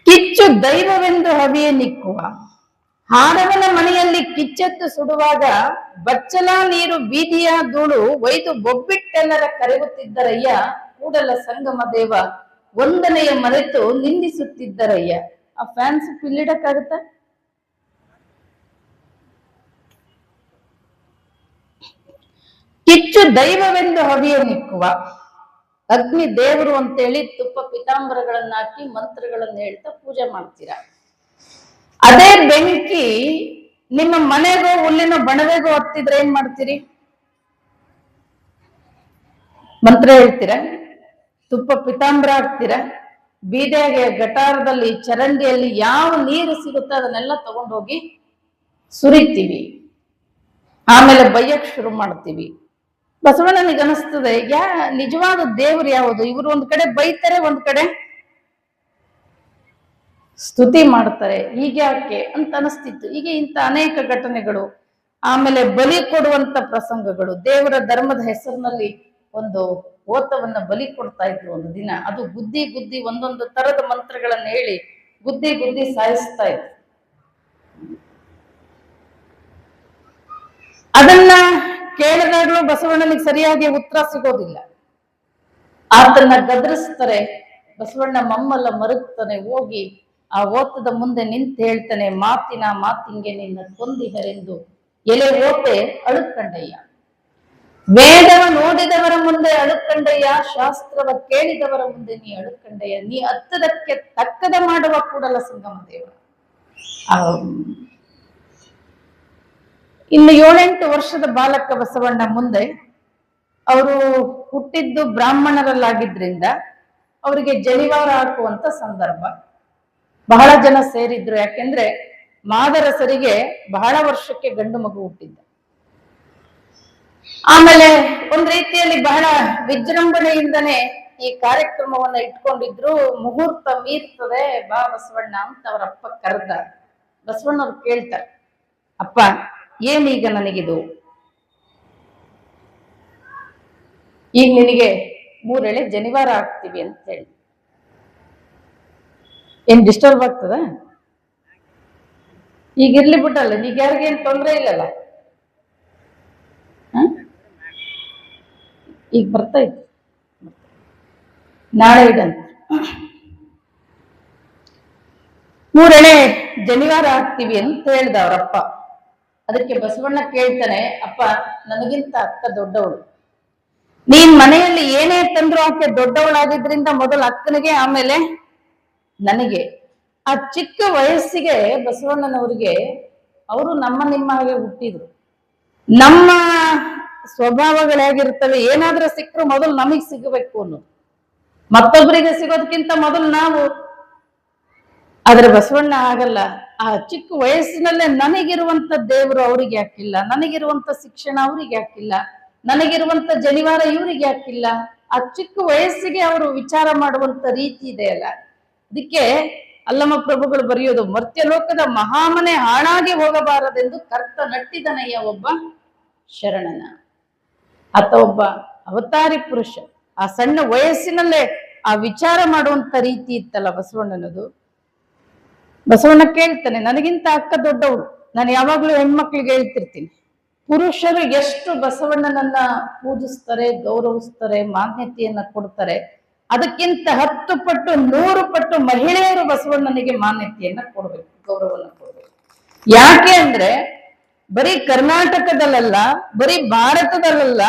Speaker 4: ಕಿಚ್ಚು ದೈವವೆಂದು ಹವಿಯೇ ನಿಕ್ಕುವ, ಹಾರವನ ಮನೆಯಲ್ಲಿ ಕಿಚ್ಚೆತ್ತು ಸುಡುವಾಗ ಬಚ್ಚಲ ನೀರು ಬೀದಿಯ ಧೂಳು ಒಯ್ದು ಬೊಬ್ಬಿಟ್ಟೆಲ್ಲರ ಕರೆಯುತ್ತಿದ್ದರಯ್ಯ, ಕೂಡಲ ಸಂಗಮ ದೇವ ವಂದನೆಯ ಮರೆತು ನಿಂದಿಸುತ್ತಿದ್ದರಯ್ಯ. ಆ ಫ್ಯಾನ್ಸ್ ಪಿಲ್ಲಿಡಕ್ಕಾಗತ್ತ? ಕಿಚ್ಚು ದೈವವೆಂದು ಹವಿಯ ನಿಕ್ಕುವ, ಅಗ್ನಿ ದೇವರು ಅಂತೇಳಿ ತುಪ್ಪ ಪಿತಾಂಬರಗಳನ್ನ ಹಾಕಿ ಮಂತ್ರಗಳನ್ನ ಹೇಳ್ತಾ ಪೂಜೆ ಮಾಡ್ತೀರಾ. ಅದೇ ಬೆಂಕಿ ನಿಮ್ಮ ಮನೆಗೋ ಹುಲ್ಲಿನ ಬಣವೆಗೋ ಹತ್ತಿದ್ರೆ ಏನ್ ಮಾಡ್ತೀರಿ? ಮಂತ್ರ ಹೇಳ್ತೀರಾ? ತುಪ್ಪ ಪಿತಾಂಬರ ಹಾಕ್ತೀರಾ? ಬೀದೆಗೆ, ಗಟಾರದಲ್ಲಿ, ಚರಂಡಿಯಲ್ಲಿ ಯಾವ ನೀರು ಸಿಗುತ್ತೋ ಅದನ್ನೆಲ್ಲ ತಗೊಂಡೋಗಿ ಸುರಿತೀವಿ. ಆಮೇಲೆ ಬೈಯಕ್ ಶುರು ಮಾಡ್ತೀವಿ. ಬಸವಣ್ಣನಿಗೆ ಅನಿಸ್ತದೆ, ನಿಜವಾದ ದೇವ್ರು ಯಾವುದು? ಇವರು ಒಂದ್ ಕಡೆ ಬೈತಾರೆ, ಒಂದ್ ಕಡೆ ಸ್ತುತಿ ಮಾಡ್ತಾರೆ, ಹೀಗ್ಯಾಕೆ ಅಂತ ಅನಿಸ್ತಿತ್ತು. ಈಗ ಇಂಥ ಅನೇಕ ಘಟನೆಗಳು, ಆಮೇಲೆ ಬಲಿ ಕೊಡುವಂತ ಪ್ರಸಂಗಗಳು. ದೇವರ ಧರ್ಮದ ಹೆಸರಿನಲ್ಲಿ ಒಂದು ಓತವನ್ನ ಬಲಿ ಕೊಡ್ತಾ ಇದ್ರು ಒಂದು ದಿನ. ಅದು ಗುದ್ದಿ ಗುದ್ದಿ ಒಂದೊಂದು ತರದ ಮಂತ್ರಗಳನ್ನ ಹೇಳಿ ಗುದ್ದಿ ಗುದ್ದಿ ಸಾಯಿಸ್ತಾ ಇದ್ರು. ಅದನ್ನ ಕೇಳಿದಾಗ್ಲೂ ಬಸವಣ್ಣನಿಗೆ ಸರಿಯಾಗಿ ಉತ್ತರ ಸಿಗೋದಿಲ್ಲ. ಆತನ್ನ ಗದರಿಸ್ತಾರೆ. ಬಸವಣ್ಣ ಮಮ್ಮಲ್ಲ ಮರುಗ್ತಾನೆ, ಹೋಗಿ ಆ ಓತದ ಮುಂದೆ ನಿಂತು ಹೇಳ್ತಾನೆ, ಮಾತಿನ ಮಾತಿಂಗೆ ನಿನ್ನ ಕೊಂದಿಹರೆಂದು ಎಲೆ ಓತೆ ಅಳುಕಂಡಯ್ಯ. ವೇದವ ನೋಡಿದವರ ಮುಂದೆ ಅಳುಕಂಡಯ್ಯ, ಶಾಸ್ತ್ರವ ಕೇಳಿದವರ ಮುಂದೆ ನೀ ಅಳುಕಂಡಯ್ಯ. ನೀ ಹತ್ತದಕ್ಕೆ ತಕ್ಕದ ಮಾಡುವ ಕೂಡಲ ಸಂಗಮ ದೇವ. ಇನ್ನು 7-8 ವರ್ಷದ ಬಾಲಕ ಬಸವಣ್ಣ ಮುಂದೆ, ಅವರು ಹುಟ್ಟಿದ್ದು ಬ್ರಾಹ್ಮಣರಲ್ಲಾಗಿದ್ರಿಂದ ಅವರಿಗೆ ಜನಿವಾರ ಹಾಕುವಂತ ಸಂದರ್ಭ. ಬಹಳ ಜನ ಸೇರಿದ್ರು. ಯಾಕೆಂದ್ರೆ ಮಾದರಸರಿಗೆ ಬಹಳ ವರ್ಷಕ್ಕೆ ಗಂಡು ಮಗು ಹುಟ್ಟಿದ್ದ. ಆಮೇಲೆ ಒಂದ್ ರೀತಿಯಲ್ಲಿ ಬಹಳ ವಿಜೃಂಭಣೆಯಿಂದನೇ ಈ ಕಾರ್ಯಕ್ರಮವನ್ನ ಇಟ್ಕೊಂಡಿದ್ರು. ಮುಹೂರ್ತ ಮೀರ್ತದೆ, ಬಾ ಬಸವಣ್ಣ ಅಂತ ಅವರಪ್ಪ ಕರೆದ. ಬಸವಣ್ಣವ್ರು ಕೇಳ್ತಾರೆ, ಅಪ್ಪ ಏನೀಗ ನನಗಿದು? ಈಗ ನಿನಗೆ 3 ಎಳೆ ಜನಿವಾರ ಹಾಕ್ತೀವಿ ಅಂತ ಹೇಳಿ. ಏನ್ ಡಿಸ್ಟರ್ಬ್ ಆಗ್ತದ? ಈಗ ಇರ್ಲಿ ಬಿಟ್ಟಲ್ಲ, ಈಗ ಯಾರಿಗೇನ್ ತೊಂದ್ರೆ ಇಲ್ಲಲ್ಲ. ಈಗ ಬರ್ತಾ ಇತ್ತು, ನಾಳೆ ಇಡಂತ 3 ಎಳೆ ಜನಿವಾರ ಹಾಕ್ತೀವಿ ಅಂತ ಹೇಳ್ದ ಅವರಪ್ಪ. ಅದಕ್ಕೆ ಬಸವಣ್ಣ ಕೇಳ್ತಾನೆ, ಅಪ್ಪ ನನಗಿಂತ ಅಕ್ಕ ದೊಡ್ಡವಳು, ನೀನ್ ಮನೆಯಲ್ಲಿ ಏನೇ ತಂದ್ರು ಆಕೆ ದೊಡ್ಡವಳಾಗಿದ್ರಿಂದ ಮೊದಲು ಅಕ್ಕನಿಗೆ, ಆಮೇಲೆ ನನಗೆ. ಆ ಚಿಕ್ಕ ವಯಸ್ಸಿಗೆ ಬಸವಣ್ಣನವರಿಗೆ, ಅವರು ನಿಮ್ಮ ಹಾಗೆ ಹುಟ್ಟಿದ್ರು. ನಮ್ಮ ಸ್ವಭಾವಗಳಾಗಿರ್ತವೆ, ಏನಾದ್ರೂ ಸಿಕ್ಕರು ಮೊದಲು ನಮಗ್ ಸಿಗಬೇಕು ಅನ್ನೋದು, ಮತ್ತೊಬ್ಬರಿಗೆ ಸಿಗೋದಕ್ಕಿಂತ ಮೊದಲು ನಾವು. ಆದ್ರೆ ಬಸವಣ್ಣ ಆಗಲ್ಲ. ಆ ಚಿಕ್ಕ ವಯಸ್ಸಿನಲ್ಲೇ ನನಗಿರುವಂತ ದೇವರು ಅವ್ರಿಗೆ ಯಾಕಿಲ್ಲ, ನನಗಿರುವಂತ ಶಿಕ್ಷಣ ಅವ್ರಿಗೆ ಯಾಕಿಲ್ಲ, ನನಗಿರುವಂತ ಜನಿವಾರ ಇವ್ರಿಗೆ ಯಾಕಿಲ್ಲ? ಆ ಚಿಕ್ಕ ವಯಸ್ಸಿಗೆ ಅವರು ವಿಚಾರ ಮಾಡುವಂತ ರೀತಿ ಇದೆ ಅಲ್ಲ. ಅದಕ್ಕೆ ಅಲ್ಲಮ ಪ್ರಭುಗಳು ಬರೆಯೋದು, ಮರ್ತ್ಯಲೋಕದ ಮಹಾಮನೆ ಹಾಳಾಗಿ ಹೋಗಬಾರದೆಂದು ಕರ್ತ ನಟ್ಟಿದನಯ್ಯ ಒಬ್ಬ ಶರಣನ. ಆತ ಒಬ್ಬ ಅವತಾರಿ ಪುರುಷ. ಆ ಸಣ್ಣ ವಯಸ್ಸಿನಲ್ಲೇ ಆ ವಿಚಾರ ಮಾಡುವಂತ ರೀತಿ ಇತ್ತಲ್ಲ ಬಸವಣ್ಣನದು. ಬಸವಣ್ಣ ಕೇಳ್ತಾನೆ, ನನಗಿಂತ ಅಕ್ಕ ದೊಡ್ಡವಳು. ನಾನು ಯಾವಾಗ್ಲೂ ಹೆಣ್ಮಕ್ಳಿಗೆ ಹೇಳ್ತಿರ್ತೀನಿ, ಪುರುಷರು ಎಷ್ಟು ಬಸವಣ್ಣನನ್ನ ಪೂಜಿಸ್ತಾರೆ, ಗೌರವಿಸ್ತಾರೆ, ಮಾನ್ಯತೆಯನ್ನ ಕೊಡ್ತಾರೆ, ಅದಕ್ಕಿಂತ 10 ಪಟ್ಟು 100 ಪಟ್ಟು ಮಹಿಳೆಯರು ಬಸವಣ್ಣನಿಗೆ ಮಾನ್ಯತೆಯನ್ನ ಕೊಡ್ಬೇಕು, ಗೌರವನ್ನ ಕೊಡ್ಬೇಕು. ಯಾಕೆ ಅಂದ್ರೆ ಬರೀ ಕರ್ನಾಟಕದಲ್ಲ, ಬರೀ ಭಾರತದಲ್ಲ,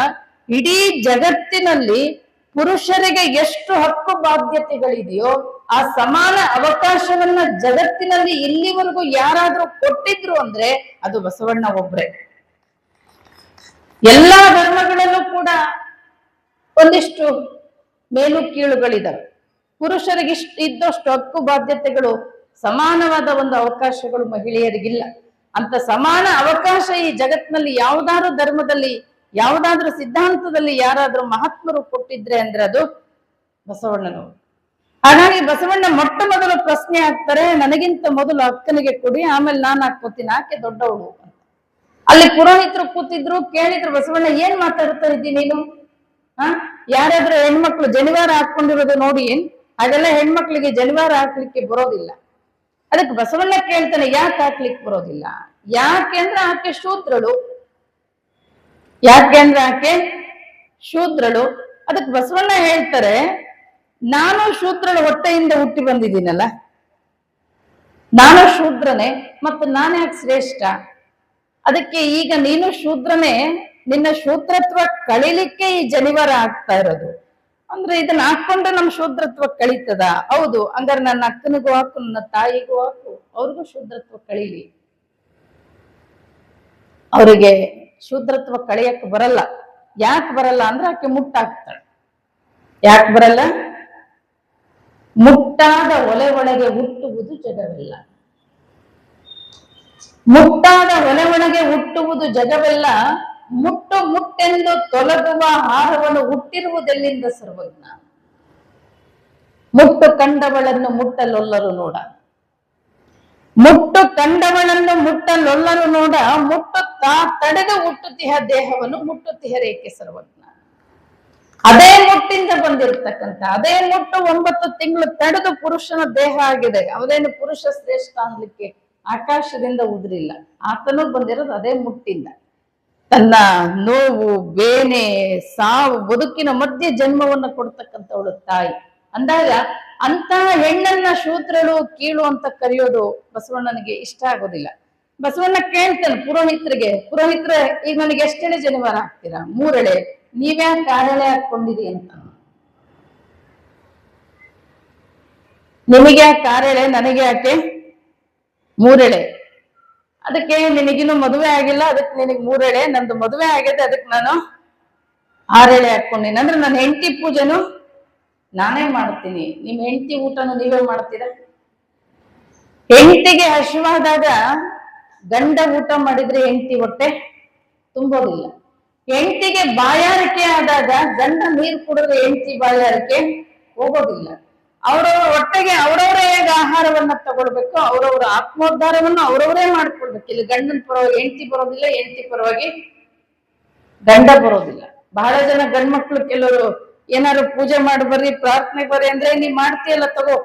Speaker 4: ಇಡೀ ಜಗತ್ತಿನಲ್ಲಿ ಪುರುಷರಿಗೆ ಎಷ್ಟು ಹಕ್ಕು ಬಾಧ್ಯತೆಗಳಿದೆಯೋ ಆ ಸಮಾನ ಅವಕಾಶವನ್ನ ಜಗತ್ತಿನಲ್ಲಿ ಇಲ್ಲಿವರೆಗೂ ಯಾರಾದ್ರೂ ಕೊಟ್ಟಿದ್ರು ಅಂದ್ರೆ ಅದು ಬಸವಣ್ಣ ಒಬ್ರೆ. ಎಲ್ಲಾ ಧರ್ಮಗಳಲ್ಲೂ ಕೂಡ ಒಂದಿಷ್ಟು ಮೇಲು ಕೀಳುಗಳಿದಾವೆ. ಪುರುಷರಿಗೆ ಇದ್ದಷ್ಟು ಹಕ್ಕು ಬಾಧ್ಯತೆಗಳು, ಸಮಾನವಾದ ಒಂದು ಅವಕಾಶಗಳು ಮಹಿಳೆಯರಿಗಿಲ್ಲ. ಅಂತ ಸಮಾನ ಅವಕಾಶ ಈ ಜಗತ್ತಿನಲ್ಲಿ ಯಾವುದಾದ್ರೂ ಧರ್ಮದಲ್ಲಿ, ಯಾವುದಾದ್ರೂ ಸಿದ್ಧಾಂತದಲ್ಲಿ ಯಾರಾದ್ರೂ ಮಹಾತ್ಮರು ಕೊಟ್ಟಿದ್ರೆ ಅಂದ್ರೆ ಅದು ಬಸವಣ್ಣನವರು. ಹಾಗಾಗಿ ಬಸವಣ್ಣ ಮೊಟ್ಟ ಮೊದಲು ಪ್ರಶ್ನೆ ಹಾಕ್ತಾರೆ, ನನಗಿಂತ ಮೊದಲು ಅಕ್ಕನಿಗೆ ಕೊಡಿ, ಆಮೇಲೆ ನಾನು ಹಾಕೋತೀನಿ, ಆಕೆ ದೊಡ್ಡವಳು ಅಂತ. ಅಲ್ಲಿ ಪುರೋಹಿತರು ಕೂತಿದ್ರು, ಕೇಳಿದ್ರು, ಬಸವಣ್ಣ ಏನ್ ಮಾತಾಡ್ತಾ ಇದ್ದಿ ನೀನು? ಯಾರಾದ್ರೂ ಹೆಣ್ಮಕ್ಳು ಜನಿವಾರ ಹಾಕೊಂಡಿರೋದು ನೋಡಿ, ಹಾಗೆಲ್ಲ ಹೆಣ್ಮಕ್ಳಿಗೆ ಜನಿವಾರ ಹಾಕ್ಲಿಕ್ಕೆ ಬರೋದಿಲ್ಲ. ಅದಕ್ಕೆ ಬಸವಣ್ಣ ಕೇಳ್ತಾನೆ, ಯಾಕೆ ಹಾಕ್ಲಿಕ್ಕೆ ಬರೋದಿಲ್ಲ? ಯಾಕೆ ಅಂದ್ರೆ ಆಕೆ ಶೂದ್ರಳು. ಯಾಕೆ ಅಂದ್ರೆ ಆಕೆ ಶೂದ್ರಳು. ಅದಕ್ಕೆ ಬಸವಣ್ಣ ಹೇಳ್ತಾರೆ, ನಾನು ಶೂದ್ರಳ ಹೊಟ್ಟೆಯಿಂದ ಹುಟ್ಟಿ ಬಂದಿದ್ದೀನಲ್ಲ, ನಾನು ಶೂದ್ರನೇ, ಮತ್ತು ನಾನು ಯಾಕೆ ಶ್ರೇಷ್ಠ? ಅದಕ್ಕೆ ಈಗ ನೀನು ಶೂದ್ರನೇ, ನಿನ್ನ ಶೂದ್ರತ್ವ ಕಳಿಲಿಕ್ಕೆ ಈ ಜನಿವಾರ ಆಗ್ತಾ ಇರೋದು. ಅಂದ್ರೆ ಇದನ್ನ ಹಾಕೊಂಡ್ರೆ ನಮ್ ಶೂದ್ರತ್ವ ಕಳೀತದ? ಹೌದು. ಹಂಗಾರೆ ನನ್ನ ಅಕ್ಕನಿಗೂ ಹಾಕು, ನನ್ನ ತಾಯಿಗೂ ಹಾಕು, ಅವ್ರಿಗೂ ಶೂದ್ರತ್ವ ಕಳೀಲಿ. ಅವರಿಗೆ ಶೂದ್ರತ್ವ ಕಳಿಯಕ್ಕೆ ಬರಲ್ಲ. ಯಾಕೆ ಬರಲ್ಲ ಅಂದ್ರೆ ಆಕೆ ಮುಟ್ಟಾಗ್ತಾಳೆ. ಯಾಕೆ ಬರಲ್ಲ? ಮುಟ್ಟಾದ ಒಲೆ ಒಳಗೆ ಹುಟ್ಟುವುದು ಜಗವಿಲ್ಲ. ಮುಟ್ಟಾದ ಒಳಗೆ ಹುಟ್ಟುವುದು ಜಗವೆಲ್ಲ, ಮುಟ್ಟು ಮುಟ್ಟೆಂದು ತೊಲಗುವ ಹಾರವನ್ನು ಹುಟ್ಟಿರುವುದೆಲ್ಲಿಂದ ಸರ್ವಜ್ಞ. ಮುಟ್ಟು ಕಂಡವಳನ್ನು ಮುಟ್ಟಲೊಲ್ಲರು ನೋಡ, ಮುಟ್ಟು ಕಂಡವಳನ್ನು ಮುಟ್ಟಲೊಲ್ಲರು ನೋಡ, ಮುಟ್ಟುತ್ತಾ ತಡೆದು ಹುಟ್ಟುತ್ತಿಹ ದೇಹವನ್ನು ಮುಟ್ಟುತ್ತಿಹರೇಕೆ ಸರ್ವಜ್ಞ. ಅದೇ ಮುಟ್ಟಿಂದ ಬಂದಿರತಕ್ಕಂತ ಅದೇ ಮುಟ್ಟು 9 ತಿಂಗಳು ತಡೆದು ಪುರುಷನ ದೇಹ ಆಗಿದೆ. ಅವನೇನು ಪುರುಷ ಶ್ರೇಷ್ಠ ಅನ್ಲಿಕ್ಕೆ ಆಕಾಶದಿಂದ ಉದುರಿಲ್ಲ, ಆತನೂ ಬಂದಿರೋದು ಅದೇ ಮುಟ್ಟಿಂದ. ತನ್ನ ನೋವು, ಬೇನೆ, ಸಾವು, ಬದುಕಿನ ಮಧ್ಯೆ ಜನ್ಮವನ್ನು ಕೊಡ್ತಕ್ಕಂಥವಳು ತಾಯಿ ಅಂದಾಗ ಅಂತಹ ಹೆಣ್ಣನ್ನ ಶೂದ್ರಳು, ಕೀಳು ಅಂತ ಕರೆಯೋದು ಬಸವಣ್ಣನಿಗೆ ಇಷ್ಟ ಆಗೋದಿಲ್ಲ. ಬಸವಣ್ಣ ಕೇಳ್ತಾನೆ ಪುರೋಹಿತರಿಗೆ, ಪುರೋಹಿತರೆ ಈಗ ನನಗೆ ಎಷ್ಟೆಳೆ ಜನಿವಾರ ಹಾಕ್ತೀರಾ? 3 ಎಳೆ. ನೀವ್ಯಾಕೆ 6 ಎಳೆ ಹಾಕೊಂಡಿರಿ ಅಂತ. ನಿಮಗೆ ಯಾಕೆ 6 ಎಳೆ, ನನಗೆ ಯಾಕೆ 3 ಎಳೆ? ಅದಕ್ಕೆ ನಿನಗಿನ್ನು ಮದುವೆ ಆಗಿಲ್ಲ, ಅದಕ್ಕೆ ನಿನಗೆ 3 ಎಳೆ, ನಂದು ಮದುವೆ ಆಗಿದೆ, ಅದಕ್ಕೆ ನಾನು 6 ಎಳೆ ಹಾಕೊಂಡಿನಿ. ಅಂದ್ರೆ ನನ್ನ ಹೆಂಡತಿ ಪೂಜೆನು ನಾನೇ ಮಾಡ್ತೀನಿ, ನಿಮ್ ಹೆಂಡತಿ ಊಟನು ನೀವೇ ಮಾಡ್ತೀರಾ? ಹೆಂಡತಿಗೆ ಹಸಿವಾದಾಗ ಗಂಡ ಊಟ ಮಾಡಿದ್ರೆ ಹೆಂಡತಿ ಹೊಟ್ಟೆ ತುಂಬೋದಿಲ್ಲ. ಹೆಂಡತಿಗೆ ಬಾಯಾರಿಕೆ ಆದಾಗ ಗಂಡ ನೀರು ಕುಡಿದ್ರೆ ಹೆಂಡತಿ ಬಾಯಾರಿಕೆ ಹೋಗೋದಿಲ್ಲ. ಅವರವರ ಹೊಟ್ಟೆಗೆ ಅವರವರೇ ಹೇಗೆ ಆಹಾರವನ್ನ ತಗೊಳ್ಬೇಕು, ಅವರವರ ಆತ್ಮೋದ್ಧಾರವನ್ನು ಅವರವರೇ ಮಾಡ್ಕೊಳ್ಬೇಕು. ಇಲ್ಲಿ ಗಂಡನ ಪರವಾಗಿ ಹೆಂಡತಿ ಬರೋದಿಲ್ಲ, ಹೆಂಡತಿ ಪರವಾಗಿ ಗಂಡ ಬರೋದಿಲ್ಲ. ಬಹಳ ಜನ ಗಂಡ್ ಮಕ್ಳು ಕೆಲವರು ಏನಾದ್ರು ಪೂಜೆ ಮಾಡಿ ಬರ್ರಿ, ಪ್ರಾರ್ಥನೆ ಬರ್ರಿ ಅಂದ್ರೆ ನೀ ಮಾಡ್ತೀಯಲ್ಲ ತಗೋ,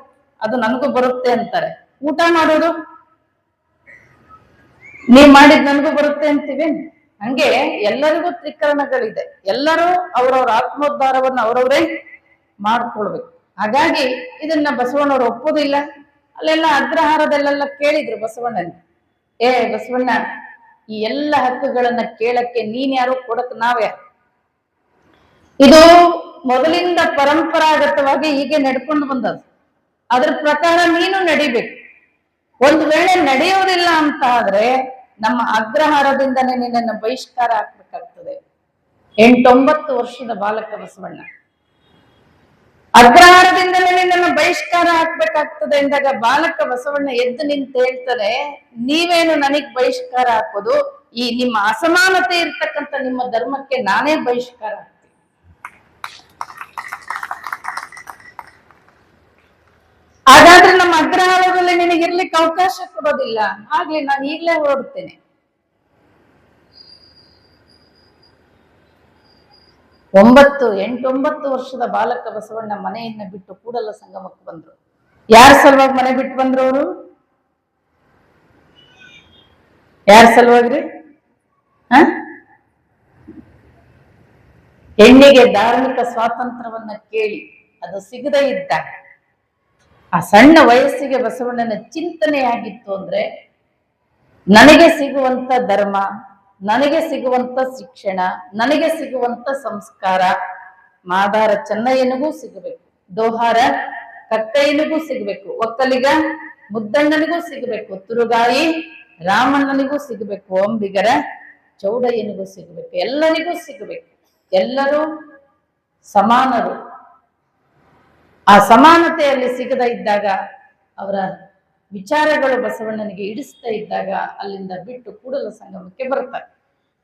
Speaker 4: ಅದು ನನಗೂ ಬರುತ್ತೆ ಅಂತಾರೆ. ಊಟ ಮಾಡೋದು ನೀ ಮಾಡಿದ್ ನನಗೂ ಬರುತ್ತೆ ಅಂತೀವಿ. ಹಂಗೆ ಎಲ್ಲರಿಗೂ ತ್ರಿಕರಣಗಳಿದೆ. ಎಲ್ಲರೂ ಅವರವರ ಆತ್ಮೋದ್ಧಾರವನ್ನು ಅವರವರೇ ಮಾಡ್ಕೊಳ್ಬೇಕು. ಹಾಗಾಗಿ ಇದನ್ನ ಬಸವಣ್ಣವ್ರು ಒಪ್ಪೋದಿಲ್ಲ. ಅಲ್ಲೆಲ್ಲ ಅಗ್ರಹಾರದಲ್ಲೆಲ್ಲ ಕೇಳಿದ್ರು ಬಸವಣ್ಣನ, ಬಸವಣ್ಣ, ಈ ಎಲ್ಲ ಹಕ್ಕುಗಳನ್ನ ಕೇಳಕ್ಕೆ ನೀನ್ ಯಾರು, ಕೊಡಕ್ ನಾವ್ಯಾರು? ಇದು ಮೊದಲಿಂದ ಪರಂಪರಾಗತವಾಗಿ ಹೀಗೆ ನಡ್ಕೊಂಡು ಬಂದದ್ದು. ಅದ್ರ ಪ್ರಕಾರ ನೀನು ನಡಿಬೇಕು. ಒಂದು ವೇಳೆ ನಡೆಯೋದಿಲ್ಲ ಅಂತ ಆದ್ರೆ ನಮ್ಮ ಅಗ್ರಹಾರದಿಂದನೇ ನಿನ್ನನ್ನು ಬಹಿಷ್ಕಾರ ಹಾಕ್ಬೇಕಾಗ್ತದೆ. 8-9 ವರ್ಷದ ಬಾಲಕ ಬಸವಣ್ಣ, ಅಗ್ರಹಾರದಿಂದಲೇ ನಿನ್ನನ್ನು ಬಹಿಷ್ಕಾರ ಹಾಕ್ಬೇಕಾಗ್ತದೆ ಎಂದಾಗ ಬಾಲಕ ಬಸವಣ್ಣ ಎದ್ದು ನಿಂತು ಹೇಳ್ತಾರೆ, ನೀವೇನು ನನಗ್ ಬಹಿಷ್ಕಾರ ಹಾಕೋದು, ಈ ನಿಮ್ಮ ಅಸಮಾನತೆ ಇರ್ತಕ್ಕಂಥ ನಿಮ್ಮ ಧರ್ಮಕ್ಕೆ ನಾನೇ ಬಹಿಷ್ಕಾರ ಹಾಕ್ತೀನಿ. ಹಾಗಾದ್ರೆ ನಮ್ಮ ಅಗ್ರಹಾರದಲ್ಲಿ ನಿನಗೆ ಇರ್ಲಿಕ್ಕೆ ಅವಕಾಶ ಕೊಡೋದಿಲ್ಲ, ಆಗ್ಲಿ ನಾನು ಈಗಲೇ ಹೊರಡ್ತೇನೆ. 8-9 ವರ್ಷದ ಬಾಲಕ ಬಸವಣ್ಣ ಮನೆಯನ್ನ ಬಿಟ್ಟು ಕೂಡಲ ಸಂಗಮಕ್ಕೆ ಬಂದ್ರು. ಯಾರ ಸಲುವಾಗಿ ಮನೆ ಬಿಟ್ಟು ಬಂದ್ರು ಅವರು? ಯಾರ ಸಲುವಾಗ್ರಿ? ಹೆಣ್ಣಿಗೆ ಧಾರ್ಮಿಕ ಸ್ವಾತಂತ್ರ್ಯವನ್ನ ಕೇಳಿ ಅದು ಸಿಗದೇ ಇದ್ದಾಗ ಆ ಸಣ್ಣ ವಯಸ್ಸಿಗೆ ಬಸವಣ್ಣನ ಚಿಂತನೆ ಆಗಿತ್ತು ಅಂದ್ರೆ, ನನಗೆ ಸಿಗುವಂತ ಧರ್ಮ, ನನಗೆ ಸಿಗುವಂತ ಶಿಕ್ಷಣ, ನನಗೆ ಸಿಗುವಂತ ಸಂಸ್ಕಾರ ಮಾದಾರ ಚೆನ್ನಯ್ಯನಿಗೂ ಸಿಗಬೇಕು, ದೋಹಾರ ಕಕ್ಕಯ್ಯನಿಗೂ ಸಿಗಬೇಕು, ಒಕ್ಕಲಿಗ ಮುದ್ದಣ್ಣನಿಗೂ ಸಿಗಬೇಕು, ತುರುಗಾಯಿ ರಾಮಣ್ಣನಿಗೂ ಸಿಗಬೇಕು, ಅಂಬಿಗರ ಚೌಡಯ್ಯನಿಗೂ ಸಿಗಬೇಕು, ಎಲ್ಲರಿಗೂ ಸಿಗಬೇಕು. ಎಲ್ಲರೂ ಸಮಾನರು. ಆ ಸಮಾನತೆಯಲ್ಲಿ ಸಿಗದ ಇದ್ದಾಗ, ಅವರ ವಿಚಾರಗಳು ಬಸವಣ್ಣನಿಗೆ ಇಡಿಸ್ತಾ ಇದ್ದಾಗ ಅಲ್ಲಿಂದ ಬಿಟ್ಟು ಕೂಡಲ ಸಂಗಮಕ್ಕೆ ಬರ್ತಾರೆ.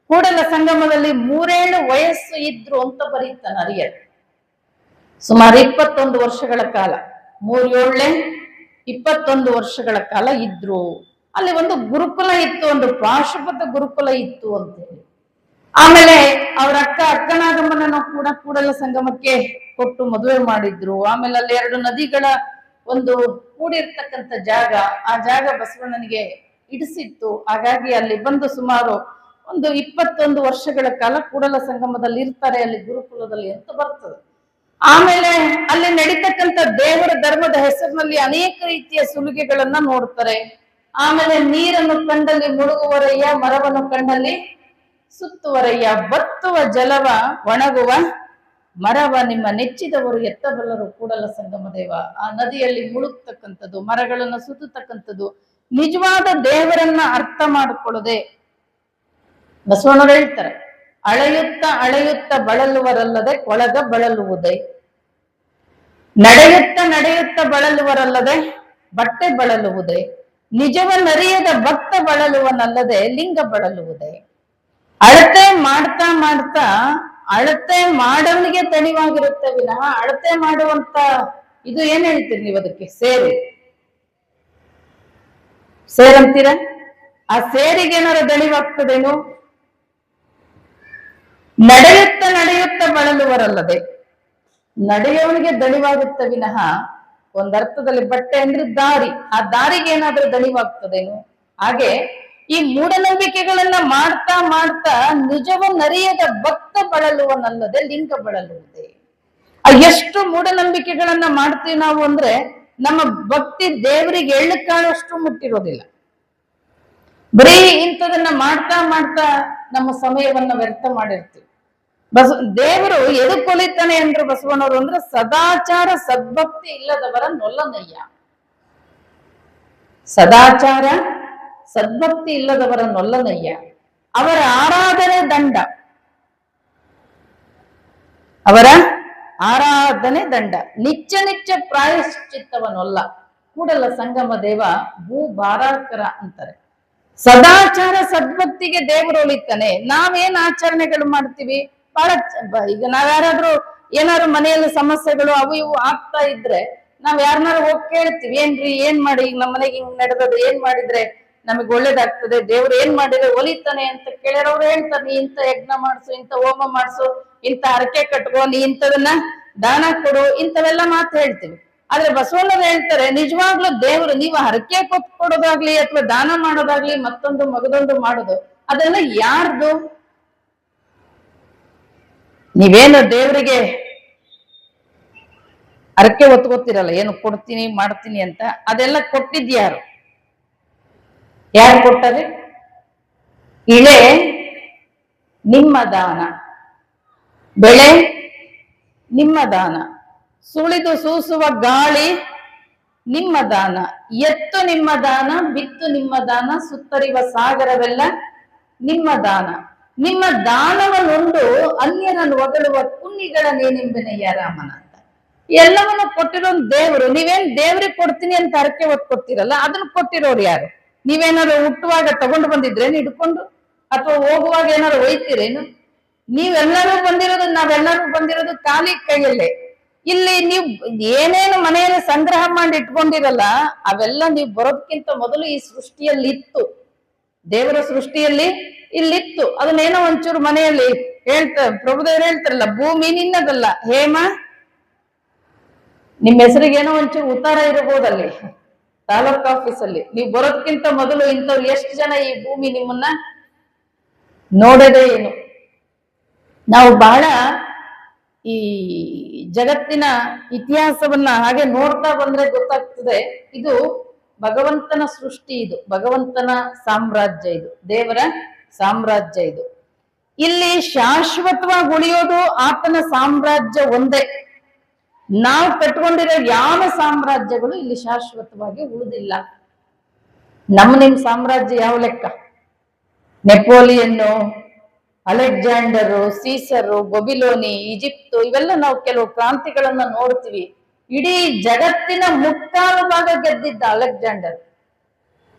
Speaker 4: ಕೂಡಲ ಸಂಗಮದಲ್ಲಿ 3 ವಯಸ್ಸು ಇದ್ರು ಅಂತ ಬರೀತಾನೆ ಅರಿಯರ್. ಸುಮಾರು 21 ವರ್ಷಗಳ ಕಾಲ, 3 21 ವರ್ಷಗಳ ಕಾಲ ಇದ್ರು. ಅಲ್ಲಿ ಒಂದು ಗುರುಕುಲ ಇತ್ತು, ಒಂದು ಪಾಶುಪತ ಗುರುಕುಲ ಇತ್ತು ಅಂತ ಹೇಳಿ. ಆಮೇಲೆ ಅವರ ಅಕ್ಕನಾಗಮ್ಮನನ್ನು ಕೂಡ ಕೂಡಲ ಸಂಗಮಕ್ಕೆ ಕೊಟ್ಟು ಮದುವೆ ಮಾಡಿದ್ರು. ಆಮೇಲೆ ಅಲ್ಲಿ 2 ನದಿಗಳ ಒಂದು ಕೂಡಿರ್ತಕ್ಕಂಥ ಜಾಗ, ಆ ಜಾಗ ಬಸವಣ್ಣನಿಗೆ ಇಡಿಸಿತ್ತು. ಹಾಗಾಗಿ ಅಲ್ಲಿ ಬಂದು ಸುಮಾರು ಒಂದು 21 ವರ್ಷಗಳ ಕಾಲ ಕೂಡಲ ಸಂಗಮದಲ್ಲಿ ಇರ್ತಾರೆ, ಅಲ್ಲಿ ಗುರುಕುಲದಲ್ಲಿ ಅಂತ ಬರ್ತದೆ. ಆಮೇಲೆ ಅಲ್ಲಿ ನಡೀತಕ್ಕಂಥ ದೇವರ ಧರ್ಮದ ಹೆಸರಿನಲ್ಲಿ ಅನೇಕ ರೀತಿಯ ಸುಲಿಗೆಗಳನ್ನ ನೋಡ್ತಾರೆ. ಆಮೇಲೆ ನೀರನ್ನು ಕಂಡಲ್ಲಿ ಮುಳುಗುವರಯ್ಯ, ಮರವನ್ನು ಕಂಡಲ್ಲಿ ಸುತ್ತುವರಯ್ಯ, ಬತ್ತುವ ಜಲವ ಒಣಗುವ ಮರವ ನಿಮ್ಮ ನೆಚ್ಚಿದವರು ಎತ್ತಬಲ್ಲರು ಕೂಡಲ ಸಂಗಮ ದೇವ. ಆ ನದಿಯಲ್ಲಿ ಮುಳುಗ್ತಕ್ಕಂಥದ್ದು, ಮರಗಳನ್ನು ಸುತ್ತತಕ್ಕಂಥದ್ದು, ನಿಜವಾದ ದೇವರನ್ನ ಅರ್ಥ ಮಾಡಿಕೊಳ್ಳದೆ ಬಸವಣ್ಣರು ಹೇಳ್ತಾರೆ, ಅಳೆಯುತ್ತ ಅಳೆಯುತ್ತ ಬಳಲುವರಲ್ಲದೆ ಕೊಳಗ ಬಳಲುವುದೇ, ನಡೆಯುತ್ತ ನಡೆಯುತ್ತ ಬಳಲುವರಲ್ಲದೆ ಬಟ್ಟೆ ಬಳಲುವುದೇ, ನಿಜವನ್ನರಿಯದ ಭಕ್ತ ಬಳಲುವನಲ್ಲದೆ ಲಿಂಗ ಬಳಲುವುದೇ. ಅಳತೆ ಮಾಡ್ತಾ ಮಾಡ್ತಾ ಅಳತೆ ಮಾಡೋನಿಗೆ ತಣಿವಾಗಿರುತ್ತೆ ವಿನಃ ಅಳತೆ ಮಾಡುವಂತ ಇದು ಏನ್ ಹೇಳ್ತೀರಿ ನೀವು ಅದಕ್ಕೆ? ಸೇರಂತೀರ? ಆ ಸೇರಿಗೆ ಏನಾರ ದಣಿವಾಗ್ತದೇನು? ನಡೆಯುತ್ತ ಬಳಲುವರಲ್ಲದೆ, ನಡೆಯೋನಿಗೆ ದಣಿವಾಗುತ್ತೆ ವಿನಃ ಒಂದರ್ಥದಲ್ಲಿ ಬಟ್ಟೆ ಅಂದ್ರೆ ದಾರಿ, ಆ ದಾರಿಗೆ ಏನಾದ್ರೂ ದಣಿವಾಗ್ತದೇನು? ಹಾಗೆ ಈ ಮೂಢನಂಬಿಕೆಗಳನ್ನ ಮಾಡ್ತಾ ಮಾಡ್ತಾ ನಿಜವನ್ನರಿಯದ ಭಕ್ತ ಬಳಲುವನಲ್ಲದೆ ಲಿಂಗ ಬಳಲುವುದೇ. ಎಷ್ಟು ಮೂಢನಂಬಿಕೆಗಳನ್ನ ಮಾಡ್ತೀವಿ ನಾವು ಅಂದ್ರೆ ನಮ್ಮ ಭಕ್ತಿ ದೇವರಿಗೆ ಎಳ್ಳು ಕಾಳಷ್ಟು ಮುಟ್ಟಿರೋದಿಲ್ಲ. ಬರೀ ಇಂಥದನ್ನ ಮಾಡ್ತಾ ಮಾಡ್ತಾ ನಮ್ಮ ಸಮಯವನ್ನ ವ್ಯರ್ಥ ಮಾಡಿರ್ತೀವಿ. ದೇವರು ಎದುಕೊಲಿತಾನೆ ಅಂದ್ರೆ ಬಸವನವರು ಅಂದ್ರೆ ಸದಾಚಾರ ಸದ್ಭಕ್ತಿ ಇಲ್ಲದವರ ನೊಲ್ಲನಯ್ಯ. ಸದಾಚಾರ ಸದ್ಭಕ್ತಿ ಇಲ್ಲದವರ ನೊಲ್ಲನಯ್ಯ. ಅವರ ಆರಾಧನೆ ದಂಡ, ಅವರ ಆರಾಧನೆ ದಂಡ. ನಿತ್ಯ ಪ್ರಾಯಶ್ಚಿತ್ತವನೊಲ್ಲ. ಕೂಡಲ ಸಂಗಮ ದೇವ ಭೂ ಭಾರಾಕರ ಅಂತಾರೆ. ಸದಾಚಾರ ಸದ್ಭಕ್ತಿಗೆ ದೇವರು ಒಲಿತಾನೆ. ನಾವೇನ್ ಆಚರಣೆಗಳು ಮಾಡ್ತೀವಿ? ಈಗ ನಾವ್ಯಾರಾದ್ರೂ ಏನಾದ್ರು ಮನೆಯಲ್ಲಿ ಸಮಸ್ಯೆಗಳು ಅವು ಇವು ಆಗ್ತಾ ಇದ್ರೆ ನಾವ್ ಯಾರನ್ನಾರು ಹೋಗಿ ಕೇಳ್ತೀವಿ, ಏನ್ರಿ ಏನ್ ಮಾಡಿ ಈಗ ನಮ್ಮ ಮನೆಗೆ ಹಿಂಗ್ ನಡೆದದು, ಏನ್ ಮಾಡಿದ್ರೆ ನಮಗ್ ಒಳ್ಳೇದಾಗ್ತದೆ, ದೇವ್ರು ಏನ್ ಮಾಡಿದ್ರೆ ಒಲಿತಾನೆ ಅಂತ ಕೇಳಿರೋರು ಹೇಳ್ತಾರೆ, ನೀ ಇಂಥ ಯಜ್ಞ ಮಾಡ್ಸು, ಇಂಥ ಹೋಮ ಮಾಡ್ಸು, ಇಂಥ ಹರಕೆ ಕಟ್ಕೋ, ನೀ ಇಂಥದನ್ನ ದಾನ ಕೊಡು, ಇಂಥವೆಲ್ಲ ಮಾತು ಹೇಳ್ತೀವಿ. ಆದ್ರೆ ಬಸವಣ್ಣರು ಹೇಳ್ತಾರೆ, ನಿಜವಾಗ್ಲೂ ದೇವರು ನೀವು ಹರಕೆ ಕೊಡೋದಾಗ್ಲಿ ಅಥವಾ ದಾನ ಮಾಡೋದಾಗ್ಲಿ ಮತ್ತೊಂದು ಮಗದೊಂದು ಮಾಡೋದು ಅದೆಲ್ಲ ಯಾರ್ದು? ನೀವೇನು ದೇವರಿಗೆ ಹರಕೆ ಹೊತ್ಕೋತಿರಲ್ಲ, ಏನು ಕೊಡ್ತೀನಿ ಮಾಡ್ತೀನಿ ಅಂತ, ಅದೆಲ್ಲ ಕೊಟ್ಟಿದ್ಯಾರು? ಯಾರು ಕೊಟ್ಟರೆ? ಇಳೆ ನಿಮ್ಮ ದಾನ, ಬೆಳೆ ನಿಮ್ಮ ದಾನ, ಸುಳಿದು ಸೂಸುವ ಗಾಳಿ ನಿಮ್ಮ ದಾನ, ಎತ್ತು ನಿಮ್ಮ ದಾನ, ಬಿತ್ತು ನಿಮ್ಮ ದಾನ, ಸುತ್ತರಿವ ಸಾಗರವೆಲ್ಲ ನಿಮ್ಮ ದಾನ. ನಿಮ್ಮ ದಾನವನ್ನುಂಡು ಅನ್ಯರನ್ನು ಹೊಗಳುವ ಪುಣ್ಯಗಳನ್ನೇನೆಂಬೆನೆಯ ರಾಮನ ಅಂತ. ಎಲ್ಲವನ್ನು ಕೊಟ್ಟಿರೋ ದೇವರು. ನೀವೇನ್ ದೇವ್ರಿಗೆ ಕೊಡ್ತೀನಿ ಅಂತ ಹರಕೆ ಹೊತ್ತು ಕೊಡ್ತೀರಲ್ಲ, ಅದನ್ನ ಕೊಟ್ಟಿರೋರು ಯಾರು? ನೀವೇನಾದ್ರು ಹುಟ್ಟುವಾಗ ತಗೊಂಡು ಬಂದಿದ್ರೇನು ಹಿಡ್ಕೊಂಡು, ಅಥವಾ ಹೋಗುವಾಗ ಏನಾದ್ರು ಒಯ್ತೀರೇನು? ನಾವೆಲ್ಲರೂ ಬಂದಿರೋದು ಖಾಲಿ ಕೈಯಲ್ಲೇ. ಇಲ್ಲಿ ನೀವು ಏನೇನು ಮನೆಯಲ್ಲಿ ಸಂಗ್ರಹ ಮಾಡಿ ಇಟ್ಕೊಂಡಿರಲ್ಲ, ಅವೆಲ್ಲ ನೀವು ಬರೋದಕ್ಕಿಂತ ಮೊದಲು ಈ ಸೃಷ್ಟಿಯಲ್ಲಿ ಇತ್ತು. ದೇವರ ಸೃಷ್ಟಿಯಲ್ಲಿ ಇಲ್ಲಿತ್ತು. ಅದನ್ನೇನೋ ಒಂಚೂರು ಮನೆಯಲ್ಲಿ ಪ್ರಭುದೇವರು ಹೇಳ್ತಾರಲ್ಲ, ಭೂಮಿ ನಿನ್ನದಲ್ಲ ಹೇಮ, ನಿಮ್ಮ ಹೆಸರಿಗೇನೋ ಒಂಚೂರು ಉತ್ತಾರ ಇರಬಹುದಲ್ಲಿ ತಾಲೂಕ್ ಆಫೀಸಲ್ಲಿ. ನೀವು ಬರೋದಕ್ಕಿಂತ ಮೊದಲು ಇಂಥವ್ರು ಎಷ್ಟು ಜನ ಈ ಭೂಮಿ ನಿಮ್ಮನ್ನ ನೋಡದೇ ಏನು? ನಾವು ಬಹಳ ಈ ಜಗತ್ತಿನ ಇತಿಹಾಸವನ್ನ ಹಾಗೆ ನೋಡ್ತಾ ಬಂದ್ರೆ ಗೊತ್ತಾಗ್ತದೆ, ಇದು ಭಗವಂತನ ಸೃಷ್ಟಿ, ಇದು ಭಗವಂತನ ಸಾಮ್ರಾಜ್ಯ, ಇದು ದೇವರ ಸಾಮ್ರಾಜ್ಯ. ಇದು ಇಲ್ಲಿ ಶಾಶ್ವತವಾಗಿ ಉಳಿಯೋದು ಆತನ ಸಾಮ್ರಾಜ್ಯ ಒಂದೇ. ನಾವು ಕಟ್ಕೊಂಡಿರೋ ಯಾವ ಸಾಮ್ರಾಜ್ಯಗಳು ಇಲ್ಲಿ ಶಾಶ್ವತವಾಗಿ ಉಳಿದಿಲ್ಲ. ನಿಮ್ ಸಾಮ್ರಾಜ್ಯ ಯಾವ ಲೆಕ್ಕ? ನೆಪೋಲಿಯನ್ನು, ಅಲೆಕ್ಸಾಂಡರು, ಸೀಸರು, ಬೊಬಿಲೋನಿ, ಈಜಿಪ್ತು, ಇವೆಲ್ಲ ನಾವು ಕೆಲವು ಕ್ರಾಂತಿಗಳನ್ನ ನೋಡ್ತೀವಿ. ಇಡೀ ಜಗತ್ತಿನ ಮುಕ್ಕಾಲು ಭಾಗ ಗೆದ್ದಿದ್ದ ಅಲೆಕ್ಸಾಂಡರ್.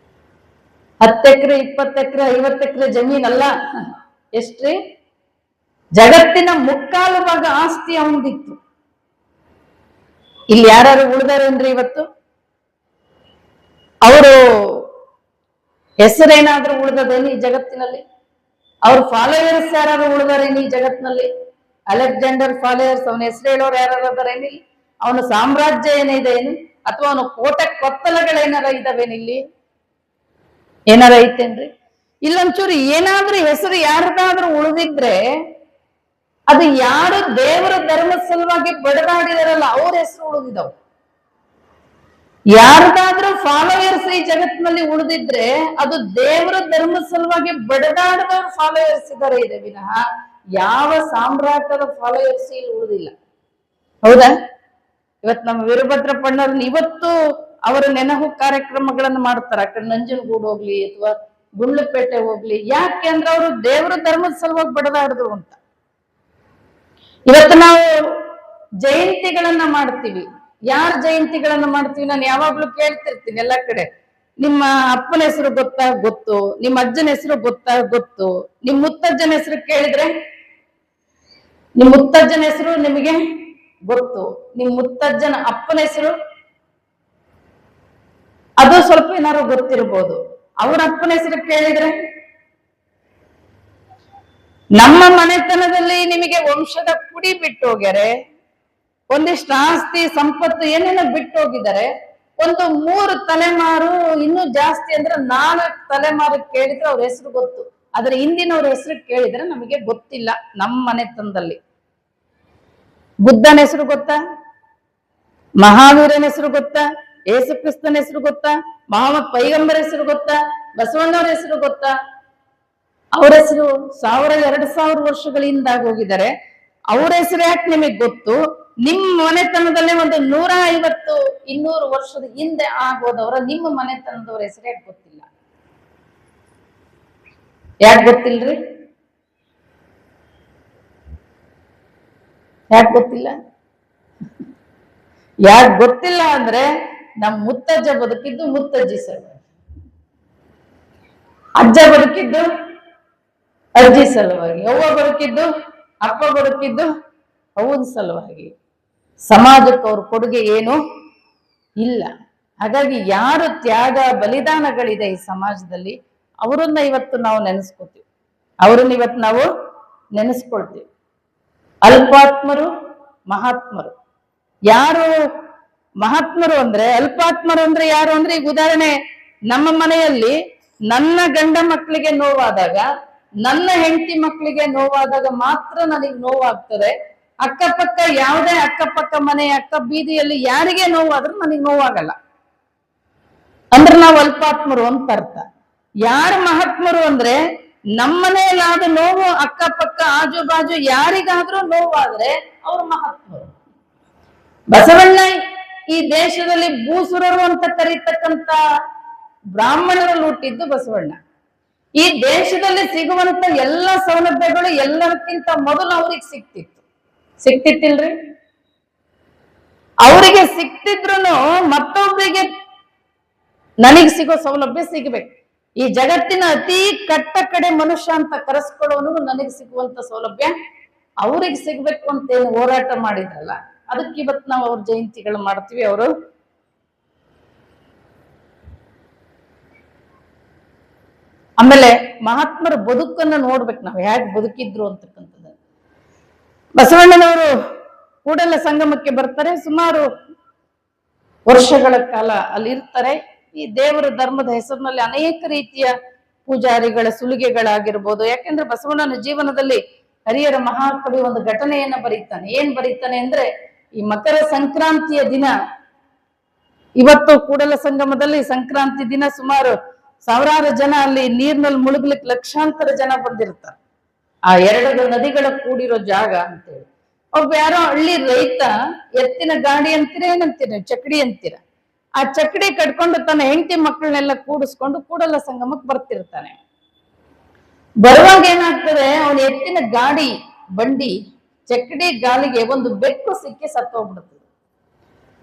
Speaker 4: 10 ಎಕರೆ 20 ಎಕರೆ 50 ಎಕರೆ ಜಮೀನಲ್ಲ, ಎಷ್ಟ್ರಿ? ಜಗತ್ತಿನ ಮುಕ್ಕಾಲು ಭಾಗ ಆಸ್ತಿ ಅವನಿಗಿತ್ತು. ಇಲ್ಲಿ ಯಾರು ಉಳಿದಾರೇನ್ರಿ ಇವತ್ತು? ಅವರು ಹೆಸರೇನಾದ್ರೂ ಉಳಿದದೇನು ಈ ಜಗತ್ತಿನಲ್ಲಿ? ಅವ್ರ ಫಾಲೋವರ್ಸ್ ಯಾರು ಉಳಿದಾರೇನು ಈ ಜಗತ್ತಿನಲ್ಲಿ? ಅಲೆಕ್ಸಾಂಡರ್ ಫಾಲೋವರ್ಸ್, ಅವನ ಹೆಸರು ಹೇಳೋರು ಯಾರಿದಾರೇನು? ಅವನ ಸಾಮ್ರಾಜ್ಯ ಏನಿದೆ ಏನು? ಅಥವಾ ಅವನ ಕೋಟೆ ಕೊತ್ತಲಗಳೇನಾರ ಇದಾವೇನಿಲ್ಲಿ? ಏನಾರ ಐತೇನ್ರಿ? ಇಲ್ಲೊಂಚೂರು ಏನಾದ್ರೂ ಹೆಸರು ಯಾರದಾದ್ರೂ ಉಳಿದಿದ್ರೆ ಅದು ಯಾರು ದೇವರ ಧರ್ಮದ ಸಲುವಾಗಿ ಬಡದಾಡಿದಾರಲ್ಲ ಅವ್ರ ಹೆಸರು ಉಳಿದಿದಾವ್. ಯಾರ್ದಾದ್ರೂ ಫಾಲೋವರ್ಸ್ ಈ ಜಗತ್ತಿನಲ್ಲಿ ಉಳಿದಿದ್ರೆ ಅದು ದೇವರ ಧರ್ಮದ ಸಲುವಾಗಿ ಬಡದಾಡದವ್ರ ಫಾಲೋವರ್ಸ್ ಇದಾರೆ ಇದೆ ವಿನಃ ಯಾವ ಸಾಮ್ರಾಟರ ಫಾಲೋವರ್ಸ್ ಇಲ್ಲಿ ಉಳಿದಿಲ್ಲ. ಹೌದಾ? ಇವತ್ತು ನಮ್ಮ ವೀರಭದ್ರಪ್ಪಣ್ಣವ್ರನ್ನ ಇವತ್ತು ಅವರ ನೆನಹು ಕಾರ್ಯಕ್ರಮಗಳನ್ನು ಮಾಡ್ತಾರೆ. ಆ ಕಡೆ ನಂಜನಗೂಡು ಹೋಗ್ಲಿ ಅಥವಾ ಗುಂಡ್ಲುಪೇಟೆ ಹೋಗ್ಲಿ. ಯಾಕೆ ಅಂದ್ರೆ ಅವರು ದೇವರ ಧರ್ಮದ ಸಲುವಾಗಿ ಬಡದಾಡಿದ್ರು ಅಂತ. ಇವತ್ತು ನಾವು ಜಯಂತಿಗಳನ್ನ ಮಾಡ್ತೀವಿ. ಯಾರ ಜಯಂತಿಗಳನ್ನ ಮಾಡ್ತೀವಿ? ನಾನು ಯಾವಾಗ್ಲೂ ಕೇಳ್ತಿರ್ತೀನಿ ಎಲ್ಲ ಕಡೆ, ನಿಮ್ಮ ಅಪ್ಪನ ಹೆಸರು ಗೊತ್ತಾ? ಗೊತ್ತು. ನಿಮ್ಮ ಅಜ್ಜನ ಹೆಸರು ಗೊತ್ತಾ? ಗೊತ್ತು. ನಿಮ್ ಮುತ್ತಜ್ಜನ ಹೆಸರು ಕೇಳಿದ್ರೆ ನಿಮ್ ಮುತ್ತಜ್ಜನ ಹೆಸರು ನಿಮಗೆ ಗೊತ್ತು. ನಿಮ್ ಮುತ್ತಜ್ಜನ ಅಪ್ಪನ ಹೆಸರು ಅದು ಸ್ವಲ್ಪ ಏನಾದ್ರು ಗೊತ್ತಿರ್ಬೋದು. ಅವ್ರ ಅಪ್ಪನ ಹೆಸರು ಕೇಳಿದ್ರೆ, ನಮ್ಮ ಮನೆತನದಲ್ಲಿ ನಿಮಗೆ ವಂಶದ ಕುಡಿ ಬಿಟ್ಟು ಹೋಗ್ಯಾರೆ, ಒಂದಿಷ್ಟು ಆಸ್ತಿ ಸಂಪತ್ತು ಏನೇನೋ ಬಿಟ್ಟು ಹೋಗಿದ್ದಾರೆ. ಒಂದು 3 ತಲೆಮಾರು, ಇನ್ನೂ ಜಾಸ್ತಿ ಅಂದ್ರೆ 4 ತಲೆಮಾರು ಕೇಳಿದ್ರೆ ಅವ್ರ ಹೆಸರು ಗೊತ್ತು. ಆದ್ರೆ ಹಿಂದಿನವ್ರ ಹೆಸರು ಕೇಳಿದ್ರೆ ನಮಗೆ ಗೊತ್ತಿಲ್ಲ. ನಮ್ಮ ಮನೆತನದಲ್ಲಿ ಬುದ್ಧನ ಹೆಸರು ಗೊತ್ತಾ? ಮಹಾವೀರನ ಹೆಸರು ಗೊತ್ತಾ? ಯೇಸು ಕ್ರಿಸ್ತನ ಹೆಸರು ಗೊತ್ತಾ? ಮಹಮ್ಮದ್ ಪೈಗಂಬರ್ ಹೆಸರು ಗೊತ್ತಾ? ಬಸವಣ್ಣವ್ರ ಹೆಸರು ಗೊತ್ತಾ? ಅವ್ರ ಹೆಸರು 1000-2000 ವರ್ಷಗಳಿಂದ ಹೋಗಿದ್ದಾರೆ. ಅವ್ರ ಹೆಸರು ಯಾಕೆ ನಿಮಗೆ ಗೊತ್ತು? ನಿಮ್ಮ ಮನೆತನದಲ್ಲೇ ಒಂದು 150-200 ವರ್ಷದ ಹಿಂದೆ ಆಗೋದವರ ನಿಮ್ಮ ಮನೆತನದವ್ರ ಹೆಸರು ಯಾಕೆ ಗೊತ್ತಿಲ್ಲ? ಯಾಕೆ ಗೊತ್ತಿಲ್ರಿ? ಯಾಕೆ ಗೊತ್ತಿಲ್ಲ? ಯಾಕೆ ಗೊತ್ತಿಲ್ಲ ಅಂದ್ರೆ ನಮ್ ಮುತ್ತಜ್ಜ ಬದುಕಿದ್ದು ಮುತ್ತಜ್ಜಿ ಸಲುವಾಗಿ, ಅಜ್ಜ ಬದುಕಿದ್ದು ಅಜ್ಜಿ ಸಲುವಾಗಿ, ಅವ್ವ ಬದುಕಿದ್ದು ಅಪ್ಪ ಬದುಕಿದ್ದು ಅವನ ಸಲುವಾಗಿ. ಸಮಾಜಕ್ಕೆ ಅವ್ರ ಕೊಡುಗೆ ಏನು ಇಲ್ಲ. ಹಾಗಾಗಿ ಯಾರು ತ್ಯಾಗ ಬಲಿದಾನಗಳಿದೆ ಈ ಸಮಾಜದಲ್ಲಿ ಅವರನ್ನ ಇವತ್ತು ನಾವು ನೆನೆಸ್ಕೊತೀವಿ, ಅವರನ್ನ ಇವತ್ತು ನಾವು ನೆನೆಸ್ಕೊಳ್ತೀವಿ. ಅಲ್ಪಾತ್ಮರು ಮಹಾತ್ಮರು. ಯಾರು ಮಹಾತ್ಮರು ಅಂದ್ರೆ, ಅಲ್ಪಾತ್ಮರು ಅಂದ್ರೆ ಯಾರು ಅಂದ್ರೆ, ಈಗ ಉದಾಹರಣೆ, ನಮ್ಮ ಮನೆಯಲ್ಲಿ ನನ್ನ ಗಂಡ ಮಕ್ಕಳಿಗೆ ನೋವಾದಾಗ, ನನ್ನ ಹೆಂಡತಿ ಮಕ್ಕಳಿಗೆ ನೋವಾದಾಗ ಮಾತ್ರ ನನಗೆ ನೋವಾಗ್ತದೆ. ಅಕ್ಕಪಕ್ಕ ಯಾವುದೇ ಅಕ್ಕಪಕ್ಕ ಮನೆ ಅಕ್ಕ ಬೀದಿಯಲ್ಲಿ ಯಾರಿಗೆ ನೋವಾದ್ರೂ ನನಗೆ ನೋವಾಗಲ್ಲ. ಅಂದ್ರೆ ನಾವು ಅಲ್ಪಾತ್ಮರು ಅಂತ ಅರ್ಥ. ಯಾರು ಮಹಾತ್ಮರು ಅಂದ್ರೆ, ನಮ್ಮನೆಯಲ್ಲಾದ ನೋವು ಅಕ್ಕಪಕ್ಕ ಆಜು ಬಾಜು ಯಾರಿಗಾದ್ರೂ ನೋವಾದ್ರೆ ಅವರು ಮಹಾತ್ಮರು. ಬಸವಣ್ಣ ಈ ದೇಶದಲ್ಲಿ ಭೂಸುರರು ಅಂತ ಕರೀತಕ್ಕಂತ ಬ್ರಾಹ್ಮಣರಲ್ಲಿ ಹುಟ್ಟಿದ್ದು ಬಸವಣ್ಣ. ಈ ದೇಶದಲ್ಲಿ ಸಿಗುವಂತ ಎಲ್ಲ ಸೌಲಭ್ಯಗಳು ಎಲ್ಲಕ್ಕಿಂತ ಮೊದಲು ಅವ್ರಿಗೆ ಸಿಕ್ತಿತ್ತಿಲ್ರಿ? ಅವರಿಗೆ ಸಿಕ್ತಿದ್ರು ಮತ್ತೊಬ್ಬರಿಗೆ ನನಗ್ ಸಿಗೋ ಸೌಲಭ್ಯ ಸಿಗ್ಬೇಕು. ಈ ಜಗತ್ತಿನ ಅತಿ ಕಟ್ಟ ಕಡೆ ಮನುಷ್ಯ ಅಂತ ಕರೆಸ್ಕೊಳ್ಳೋನು ನನಗೆ ಸಿಗುವಂತ ಸೌಲಭ್ಯ ಅವ್ರಿಗೆ ಸಿಗ್ಬೇಕು ಅಂತ ಏನು ಹೋರಾಟ ಮಾಡಿದ್ರಲ್ಲ, ಅದಕ್ಕೆ ಇವತ್ತು ನಾವು ಅವ್ರ ಜಯಂತಿಗಳು ಮಾಡ್ತೀವಿ. ಅವರು ಆಮೇಲೆ ಮಹಾತ್ಮರ ಬದುಕನ್ನ ನೋಡ್ಬೇಕು ನಾವು, ಹೇಗೆ ಬದುಕಿದ್ರು ಅಂತಕ್ಕಂಥದ್ದು. ಬಸವಣ್ಣನವರು ಕೂಡಲ ಸಂಗಮಕ್ಕೆ ಬರ್ತಾರೆ, ಸುಮಾರು ವರ್ಷಗಳ ಕಾಲ ಅಲ್ಲಿ ಇರ್ತಾರೆ. ಈ ದೇವರ ಧರ್ಮದ ಹೆಸರಿನಲ್ಲಿ ಅನೇಕ ರೀತಿಯ ಪೂಜಾರಿಗಳ ಸುಲಿಗೆಗಳಾಗಿರ್ಬೋದು. ಯಾಕೆಂದ್ರೆ ಬಸವಣ್ಣನ ಜೀವನದಲ್ಲಿ ಹರಿಹರ ಮಹಾಕವಿ ಒಂದು ಘಟನೆಯನ್ನ ಬರೀತಾನೆ. ಏನ್ ಬರೀತಾನೆ ಅಂದ್ರೆ, ಈ ಮಕರ ಸಂಕ್ರಾಂತಿಯ ದಿನ, ಇವತ್ತು ಕೂಡಲ ಸಂಗಮದಲ್ಲಿ ಸಂಕ್ರಾಂತಿ ದಿನ ಸುಮಾರು 1000 ಜನ ಅಲ್ಲಿ ನೀರ್ನಲ್ಲಿ ಮುಳುಗ್ಲಿಕ್ಕೆ ಲಕ್ಷಾಂತರ ಜನ ಬಂದಿರ್ತಾರೆ. ಆ 2 ನದಿಗಳ ಕೂಡಿರೋ ಜಾಗ ಅಂತೇಳಿ. ಒಬ್ಬ ಯಾರೋ ಹಳ್ಳಿ ರೈತ ಎತ್ತಿನ ಗಾಡಿ ಅಂತೀರ ಏನಂತೀರ, ಚಕಡಿ ಅಂತೀರ, ಆ ಚಕಡಿ ಕಟ್ಕೊಂಡು ತನ್ನ ಹೆಂಡತಿ ಮಕ್ಕಳನ್ನೆಲ್ಲ ಕೂಡಿಸ್ಕೊಂಡು ಕೂಡಲ ಸಂಗಮಕ್ಕೆ ಬರ್ತಿರ್ತಾನೆ. ಬರುವಾಗ ಏನಾಗ್ತದೆ, ಅವನ ಎತ್ತಿನ ಗಾಡಿ ಬಂಡಿ ಚಕಡಿ ಗಾಲಿಗೆ ಒಂದು ಬೆಕ್ಕು ಸಿಕ್ಕಿ ಸತ್ತೋಗ್ಬಿಡ್ತದೆ.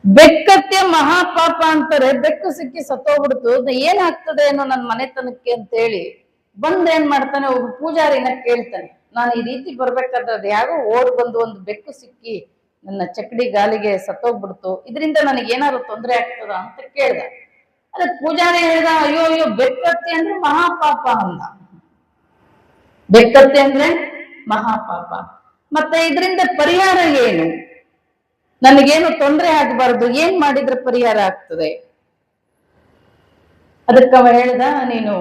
Speaker 4: ಬೆಕ್ಕತ್ಯ ಮಹಾಪಾಪ ಅಂತಾರೆ. ಬೆಕ್ಕು ಸಿಕ್ಕಿ ಸತ್ತೋಗ್ಬಿಡ್ತು, ಏನಾಗ್ತದೆ ಏನೋ ನನ್ನ ಮನೆತನಕ್ಕೆ ಅಂತ ಹೇಳಿ ಬಂದ್ ಏನ್ ಮಾಡ್ತಾನೆ, ಒಬ್ಬ ಪೂಜಾರಿನ ಕೇಳ್ತಾನೆ, ನಾನು ಈ ರೀತಿ ಬರ್ಬೇಕಾದ್ರೆ ಅದು ಯಾರೋ ಓಡ್ ಬಂದು ಒಂದು ಬೆಕ್ಕು ಸಿಕ್ಕಿ ನನ್ನ ಚಕಡಿ ಗಾಲಿಗೆ ಸತ್ತೋಗ್ಬಿಡ್ತು, ಇದರಿಂದ ನನಗೆ ಏನಾದ್ರು ತೊಂದರೆ ಆಗ್ತದ ಅಂತ ಕೇಳ್ದ. ಅದಕ್ಕೆ ಪೂಜಾರಿ ಹೇಳ್ದ, ಅಯ್ಯೋ ಅಯ್ಯೋ, ಬೆಕ್ಕತ್ತೆ ಅಂದ್ರೆ ಮಹಾಪಾಪ ಅಂದ. ಬೆಕ್ಕತ್ತೆ ಅಂದ್ರೆ ಮಹಾಪಾಪ. ಮತ್ತೆ ಇದರಿಂದ ಪರಿಹಾರ ಏನು? ನನಗೇನು ತೊಂದರೆ ಆಗ್ಬಾರ್ದು, ಏನ್ ಮಾಡಿದ್ರೆ ಪರಿಹಾರ ಆಗ್ತದೆ? ಅದಕ್ಕೆ ಅವ ಹೇಳ್ದ, ನೀನು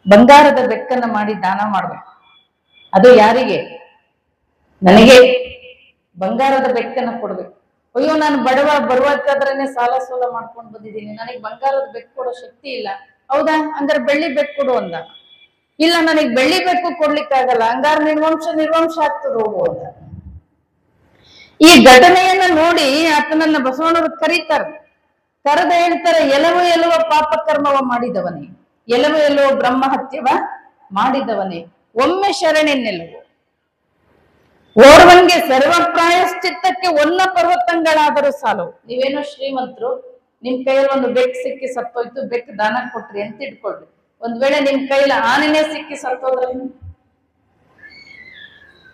Speaker 4: ಬಂಗಾರದ ಬೆಕ್ಕನ್ನ ಮಾಡಿ ದಾನ ಮಾಡ್ಬೇಕು. ಅದು ಯಾರಿಗೆ? ನನಗೆ ಬಂಗಾರದ ಬೆಕ್ಕನ್ನ ಕೊಡ್ಬೇಕು. ಅಯ್ಯೋ, ನಾನು ಬಡವ, ಬರುವಕ್ಕಾದ್ರೇನೆ ಸಾಲ ಸೋಲ ಮಾಡ್ಕೊಂಡು ಬಂದಿದ್ದೀನಿ, ನನಗೆ ಬಂಗಾರದ ಬೆಕ್ಕು ಕೊಡೋ ಶಕ್ತಿ ಇಲ್ಲ. ಹೌದಾ, ಹಂಗಾರೆ ಬೆಳ್ಳಿ ಬೆಕ್ಕು ಕೊಡು ಅಂದ. ಇಲ್ಲ, ನನಗೆ ಬೆಳ್ಳಿ ಬೆಕ್ಕು ಕೊಡ್ಲಿಕ್ಕಾಗಲ್ಲ, ಹಂಗಾರೆ ನಿರ್ವಂಶ ಆಗ್ತದೆ, ಹೋಗು ಅಂದ. ಈ ಘಟನೆಯನ್ನ ನೋಡಿ ಆತನನ್ನ ಬಸವಣ್ಣವರು ಕರೀತಾರೆ. ಕರೆದ ಹೇಳ್ತಾರೆ, ಎಲವ ಪಾಪ ಕರ್ಮವ ಮಾಡಿದವನೇ, ಎಲವ ಬ್ರಹ್ಮಹತ್ಯವ ಮಾಡಿದವನೇ, ಒಮ್ಮೆ ಶರಣೆನ್ನೆಲ್ಲವು ಓರ್ವನ್ಗೆ ಸರ್ವ ಪ್ರಾಯಶ್ಚಿತ್ತಕ್ಕೆ ಒನ್ನ ಪರ್ವತಂಗಳಾದರೂ ಸಾಲವು. ನೀವೇನೋ ಶ್ರೀಮಂತರು, ನಿಮ್ ಕೈಯಲ್ಲಿ ಒಂದು ಬೆಕ್ಕು ಸಿಕ್ಕಿ ಸತ್ತೋಯ್ತು, ಬೆಕ್ಕು ದಾನ ಕೊಟ್ರಿ ಅಂತ ಇಟ್ಕೊಳ್ರಿ. ಒಂದ್ ವೇಳೆ ನಿಮ್ ಕೈಲಿ ಆನೆನೇ ಸಿಕ್ಕಿ ಸತ್ತೋದ್ರೆ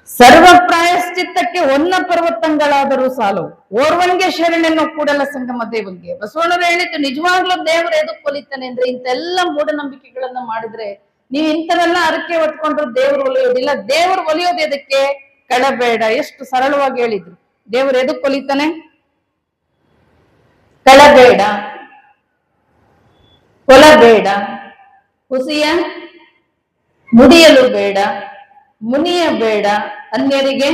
Speaker 4: ಸರ್ವ ಪ್ರಾಯಶ್ಚಿತ್ತಕ್ಕೆ ಒನ್ನ ಪರ್ವತಂಗಳಾದರೂ ಸಾಲು, ಓರ್ವನ್ಗೆ ಶರಣೆನ್ನು ಕೂಡಲ ಸಂಗಮ ದೇವನ್ಗೆ. ಬಸವಣ್ಣರು ಹೇಳಿದ್ದು ನಿಜವಾಗ್ಲೂ ದೇವರು ಎದಕ್ ಒಲಿತಾನೆ ಅಂದ್ರೆ ಇಂತೆಲ್ಲ ಮೂಢನಂಬಿಕೆಗಳನ್ನ ಮಾಡಿದ್ರೆ ನೀವು ಇಂಥವೆಲ್ಲ ಅರಕೆ ಹೊತ್ಕೊಂಡ್ರು ದೇವ್ರು ಒಲಿಯೋದಿಲ್ಲ. ದೇವ್ರು ಒಲಿಯೋದು ಎದಕ್ಕೆ? ಕಳಬೇಡ. ಎಷ್ಟು ಸರಳವಾಗಿ ಹೇಳಿದ್ರು. ದೇವ್ರು ಎದಕ್ ಒಲಿತಾನೆ? ಕಳಬೇಡ, ಕೊಲಬೇಡ, ಹುಸಿಯ ಮುಡಿಯಲು ಬೇಡ, ಮುನಿಯಬೇಡ, ಅನ್ಯರಿಗೆ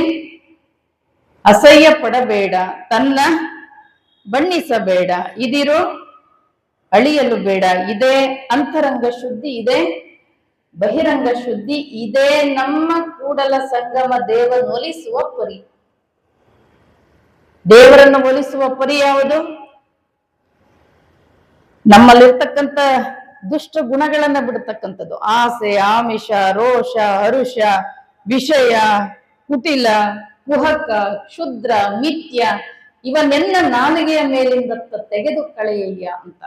Speaker 4: ಅಸಹ್ಯ ಪಡಬೇಡ, ತನ್ನ ಬಣ್ಣಿಸಬೇಡ, ಇದಿರು ಅಳಿಯಲು ಬೇಡ. ಇದೇ ಅಂತರಂಗ ಶುದ್ಧಿ, ಇದೇ ಬಹಿರಂಗ ಶುದ್ಧಿ, ಇದೇ ನಮ್ಮ ಕೂಡಲ ಸಂಗಮ ದೇವರನ್ನು ಒಲಿಸುವ ಪರಿ. ದೇವರನ್ನು ಒಲಿಸುವ ಪರಿ ಯಾವುದು? ನಮ್ಮಲ್ಲಿರ್ತಕ್ಕಂಥ ದುಷ್ಟ ಗುಣಗಳನ್ನ ಬಿಡ್ತಕ್ಕಂಥದ್ದು. ಆಸೆ, ಆಮಿಷ, ರೋಷ, ಹರುಷ, ವಿಷಯ, ಕುಟಿಲ, ಕುಹಕ, ಕ್ಷುದ್ರ, ಮಿಥ್ಯ, ಇವನ್ನೆಲ್ಲ ನಾಲಿಗೆಯ ಮೇಲಿಂದ ತೆಗೆದು ಕಳೆಯಯ್ಯ ಅಂತ.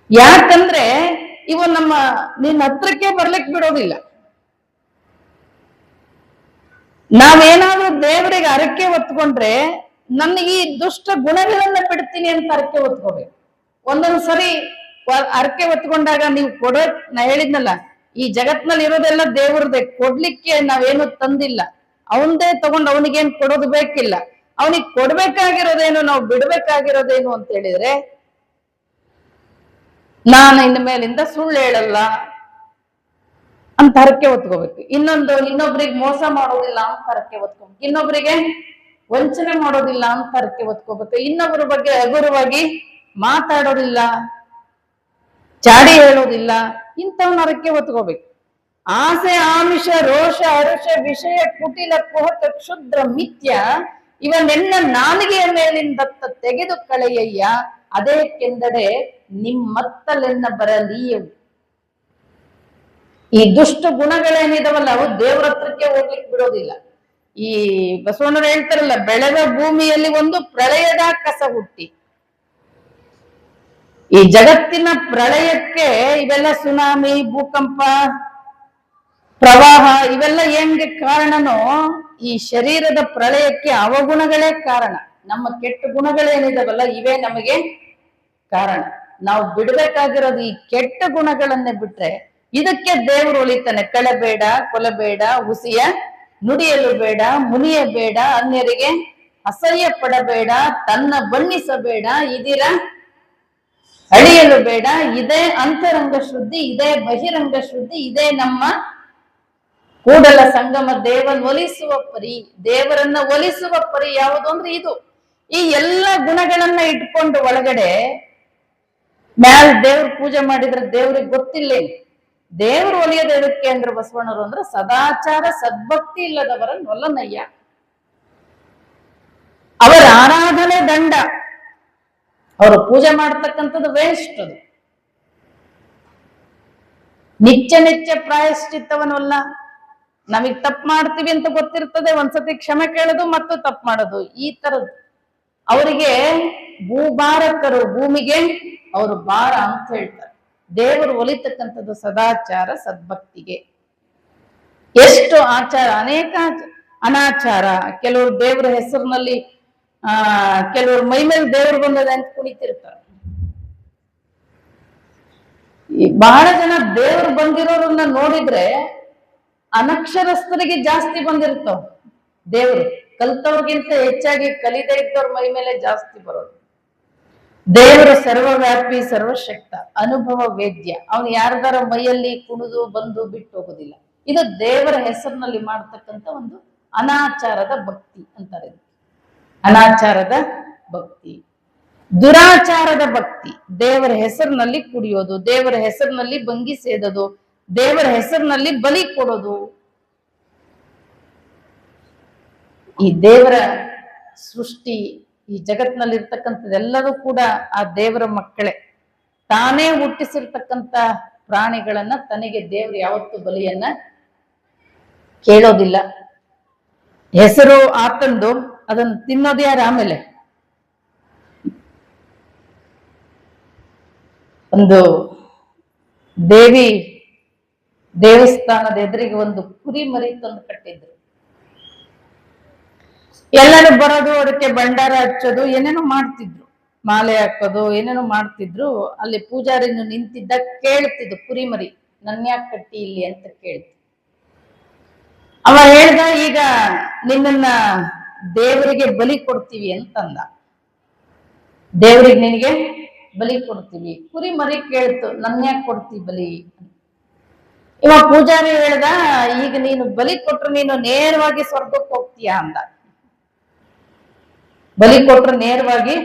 Speaker 4: ಯಾಕಂದ್ರೆ ಇವು ನಿನ್ನ ಹತ್ರಕ್ಕೆ ಬರ್ಲಿಕ್ಕೆ ಬಿಡೋದಿಲ್ಲ. ನಾವೇನಾದ್ರೂ ದೇವರಿಗೆ ಅರಕೆ ಹೊತ್ಕೊಂಡ್ರೆ ನನಗೆ ಈ ದುಷ್ಟ ಗುಣಗಳನ್ನ ಬಿಡ್ತೀನಿ ಅಂತ ಅರಕೆ ಹೊತ್ಕೋಬೇಕು. ಒಂದೊಂದ್ಸರಿ ಅರಕೆ ಹೊತ್ಕೊಂಡಾಗ ನೀವು ನಾ ಹೇಳಿದ್ನಲ್ಲ, ಈ ಜಗತ್ನಲ್ಲಿ ಇರೋದೆಲ್ಲ ದೇವ್ರದೇ, ಕೊಡ್ಲಿಕ್ಕೆ ನಾವೇನು ತಂದಿಲ್ಲ. ಅವನದೇ ತಗೊಂಡು ಅವನಿಗೇನ್ ಕೊಡೋದು ಬೇಕಿಲ್ಲ. ಅವನಿಗೆ ಕೊಡ್ಬೇಕಾಗಿರೋದೇನು, ನಾವು ಬಿಡ್ಬೇಕಾಗಿರೋದೇನು ಅಂತ ಹೇಳಿದ್ರೆ, ನಾನು ಇನ್ನು ಮೇಲಿಂದ ಸುಳ್ಳು ಹೇಳಲ್ಲ ಅಂತ ಹರಕೆ ಹೊತ್ಕೋಬೇಕು. ಇನ್ನೊಬ್ರಿಗೆ ಮೋಸ ಮಾಡೋದಿಲ್ಲ ಅಂತ ಹರಕೆ ಹೊತ್ಕೋಬೇಕು. ಇನ್ನೊಬ್ರಿಗೆ ವಂಚನೆ ಮಾಡೋದಿಲ್ಲ ಅಂತ ಹರಕೆ ಹೊತ್ಕೋಬೇಕು. ಇನ್ನೊಬ್ಬರ ಬಗ್ಗೆ ಹಗುರವಾಗಿ ಮಾತಾಡೋದಿಲ್ಲ, ಚಾಡಿ ಹೇಳೋದಿಲ್ಲ, ಇಂಥವನ್ನ ಹರಕೆ ಹೊತ್ಕೋಬೇಕು. ಆಸೆ, ಆಮಿಷ, ರೋಷ, ಹರುಷ, ವಿಷಯ, ಕುಟಿಲ, ಕುಹಕ, ಕ್ಷುದ್ರ, ಮಿಥ್ಯ, ಇವನ್ನೆಲ್ಲ ನಾಲಿಗೆಯ ಮೇಲಿಂದ ತೆಗೆದು ಕಳೆಯಯ್ಯ. ಅದೇಕೆಂದರೆ ನಿಮ್ಮತ್ತಲೆನ್ನ ಬರಲೀಯವು. ಈ ದುಷ್ಟ ಗುಣಗಳೇನಿದಾವಲ್ಲ ಅವು ದೇವ್ರ ಹತ್ರಕ್ಕೆ ಹೋಗ್ಲಿಕ್ಕೆ ಬಿಡೋದಿಲ್ಲ. ಈ ಬಸವಣ್ಣರು ಹೇಳ್ತಾರಲ್ಲ, ಬೆಳೆದ ಭೂಮಿಯಲ್ಲಿ ಒಂದು ಪ್ರಳಯದ ಕಸ ಹುಟ್ಟಿ. ಈ ಜಗತ್ತಿನ ಪ್ರಳಯಕ್ಕೆ ಇವೆಲ್ಲ ಸುನಾಮಿ, ಭೂಕಂಪ, ಪ್ರವಾಹ ಇವೆಲ್ಲ ಹೆಂಗೆ ಕಾರಣನೋ, ಈ ಶರೀರದ ಪ್ರಳಯಕ್ಕೆ ಅವಗುಣಗಳೇ ಕಾರಣ. ನಮ್ಮ ಕೆಟ್ಟ ಗುಣಗಳೇನಿದಾವಲ್ಲ ಇವೇ ನಮಗೆ ಕಾರಣ. ನಾವು ಬಿಡ್ಬೇಕಾಗಿರೋದು ಈ ಕೆಟ್ಟ ಗುಣಗಳನ್ನೇ ಬಿಟ್ರೆ ಇದಕ್ಕೆ ದೇವರು ಒಲಿತಾನೆ. ಕಳಬೇಡ, ಕೊಲಬೇಡ, ಹುಸಿಯ ನುಡಿಯಲು ಬೇಡ, ಮುನಿಯಬೇಡ, ಅನ್ಯರಿಗೆ ಅಸಹ್ಯ ಪಡಬೇಡ, ತನ್ನ ಬಣ್ಣಿಸಬೇಡ, ಇದಿರ ಅಳಿಯಲು ಬೇಡ. ಇದೇ ಅಂತರಂಗ ಶುದ್ಧಿ, ಇದೇ ಬಹಿರಂಗ ಶುದ್ಧಿ, ಇದೇ ನಮ್ಮ ಕೂಡಲ ಸಂಗಮ ದೇವರನ್ನು ಒಲಿಸುವ ಪರಿ. ದೇವರನ್ನ ಒಲಿಸುವ ಪರಿ ಯಾವುದು ಅಂದ್ರೆ ಇದು. ಈ ಎಲ್ಲ ಗುಣಗಳನ್ನ ಇಟ್ಕೊಂಡು ಒಳಗಡೆ ಮ್ಯಾಲ ದೇವ್ರ ಪೂಜೆ ಮಾಡಿದ್ರೆ ದೇವ್ರಿಗೆ ಗೊತ್ತಿಲ್ಲ. ದೇವ್ರು ಒಲಿಯೋದು ಎದಕ್ಕೆ ಅಂದ್ರೆ ಬಸವಣ್ಣರು ಅಂದ್ರೆ ಸದಾಚಾರ ಸದ್ಭಕ್ತಿ ಇಲ್ಲದವರನ್ನು ಒಲ್ಲನಯ್ಯ. ಅವರ ಆರಾಧನೆ ದಂಡ, ಅವರು ಪೂಜೆ ಮಾಡ್ತಕ್ಕಂಥದ್ದು ವೇಸ್ಟ್. ಅದು ನಿತ್ಯ ಪ್ರಾಯಶ್ಚಿತ್ತವನ್ನಲ್ಲ. ನಮಗ್ ತಪ್ಪು ಮಾಡ್ತೀವಿ ಅಂತ ಗೊತ್ತಿರ್ತದೆ, ಒಂದ್ಸತಿ ಕ್ಷಮೆ ಕೇಳೋದು ಮತ್ತು ತಪ್ಪು ಮಾಡೋದು, ಈ ತರದ್ದು. ಅವರಿಗೆ ಭೂಭಾರಕರು, ಭೂಮಿಗೆ ಅವರು ಭಾರ ಅಂತ ಹೇಳ್ತಾರೆ. ದೇವರು ಒಲಿತಕ್ಕಂಥದ್ದು ಸದಾಚಾರ ಸದ್ಭಕ್ತಿಗೆ. ಎಷ್ಟು ಆಚಾರ, ಅನೇಕ ಅನಾಚಾರ. ಕೆಲವರು ದೇವರ ಹೆಸರಿನಲ್ಲಿ ಕೆಲವರು ಮೈ ಮೇಲೆ ದೇವರು ಬಂದದ ಅಂತ ಕುಣಿತಿರ್ತಾರೆ. ಈ ಬಹಳ ಜನ ದೇವರು ಬಂದಿರೋರನ್ನ ನೋಡಿದ್ರೆ ಅನಕ್ಷರಸ್ಥರಿಗೆ ಜಾಸ್ತಿ ಬಂದಿರ್ತಾವ ದೇವರು. ಕಲ್ತವ್ರಿಗಿಂತ ಹೆಚ್ಚಾಗಿ ಕಲಿದೇ ಇದ್ದವ್ರ ಮೈ ಮೇಲೆ ಜಾಸ್ತಿ ಬರೋದು. ದೇವರು ಸರ್ವವ್ಯಾಪಿ, ಸರ್ವಶಕ್ತ, ಅನುಭವ ವೇದ್ಯ. ಅವನು ಯಾರ್ದಾರ ಮೈಯಲ್ಲಿ ಕುಣಿದು ಬಂದು ಬಿಟ್ಟು ಹೋಗೋದಿಲ್ಲ. ಇದು ದೇವರ ಹೆಸರಿನಲ್ಲಿ ಮಾಡ್ತಕ್ಕಂಥ ಒಂದು ಅನಾಚಾರದ ಭಕ್ತಿ ಅಂತಾರೆ. ಅನಾಚಾರದ ಭಕ್ತಿ, ದುರಾಚಾರದ ಭಕ್ತಿ. ದೇವರ ಹೆಸರಿನಲ್ಲಿ ಕುಡಿಯೋದು, ದೇವರ ಹೆಸರಿನಲ್ಲಿ ಭಂಗಿ ಸೇದೋದು, ದೇವರ ಹೆಸರಿನಲ್ಲಿ ಬಲಿ ಕೊಡೋದು. ಈ ದೇವರ ಸೃಷ್ಟಿ, ಈ ಜಗತ್ತಿನಲ್ಲಿ ಇರ್ತಕ್ಕಂಥದ್ದೆಲ್ಲರೂ ಕೂಡ ಆ ದೇವರ ಮಕ್ಕಳೇ. ತಾನೇ ಹುಟ್ಟಿಸಿರ್ತಕ್ಕಂಥ ಪ್ರಾಣಿಗಳನ್ನ ತನಗೆ ದೇವರು ಯಾವತ್ತೂ ಬಲಿಯನ್ನ ಕೇಳೋದಿಲ್ಲ. ಹೆಸರು ಆತಂದು, ಅದನ್ನು ತಿನ್ನೋದು ಯಾರು? ಆಮೇಲೆ ಒಂದು ದೇವಸ್ಥಾನದ ಎದುರಿಗೆ ಒಂದು ಕುರಿ ಮರಿ ತಂದು ಕಟ್ಟಿದ್ರು. ಎಲ್ಲರೂ ಬರೋದು, ಅದಕ್ಕೆ ಭಂಡಾರ ಹಚ್ಚೋದು, ಏನೇನೋ ಮಾಡ್ತಿದ್ರು, ಮಾಲೆ ಹಾಕೋದು, ಏನೇನೋ ಮಾಡ್ತಿದ್ರು. ಅಲ್ಲಿ ಪೂಜಾರಿನು ನಿಂತಿದ್ದ, ಕೇಳ್ತಿದ್ದು ಕುರಿಮರಿ ನನ್ಯಾಕ್ ಕಟ್ಟಿ ಇಲ್ಲಿ ಅಂತ ಕೇಳ್ತಿ. ಅವ ಹೇಳ್ದ, ಈಗ ನಿನ್ನನ್ನ ದೇವರಿಗೆ ಬಲಿ ಕೊಡ್ತೀವಿ ಅಂತಂದ. ದೇವರಿಗೆ ನಿನಗೆ ಬಲಿ ಕೊಡ್ತೀವಿ. ಕುರಿಮರಿ ಕೇಳ್ತು, ನನ್ಯಾಕ್ ಕೊಡ್ತೀವಿ ಬಲಿ? ಇವ ಪೂಜಾರಿ ಹೇಳ್ದ, ಈಗ ನೀನು ಬಲಿ ಕೊಟ್ರು ನೀನು ನೇರವಾಗಿ ಸ್ವರ್ಗಕ್ಕೆ ಹೋಗ್ತೀಯ ಅಂದ. ಬಲಿ ಕೊಟ್ರು ನೇರವಾಗಿ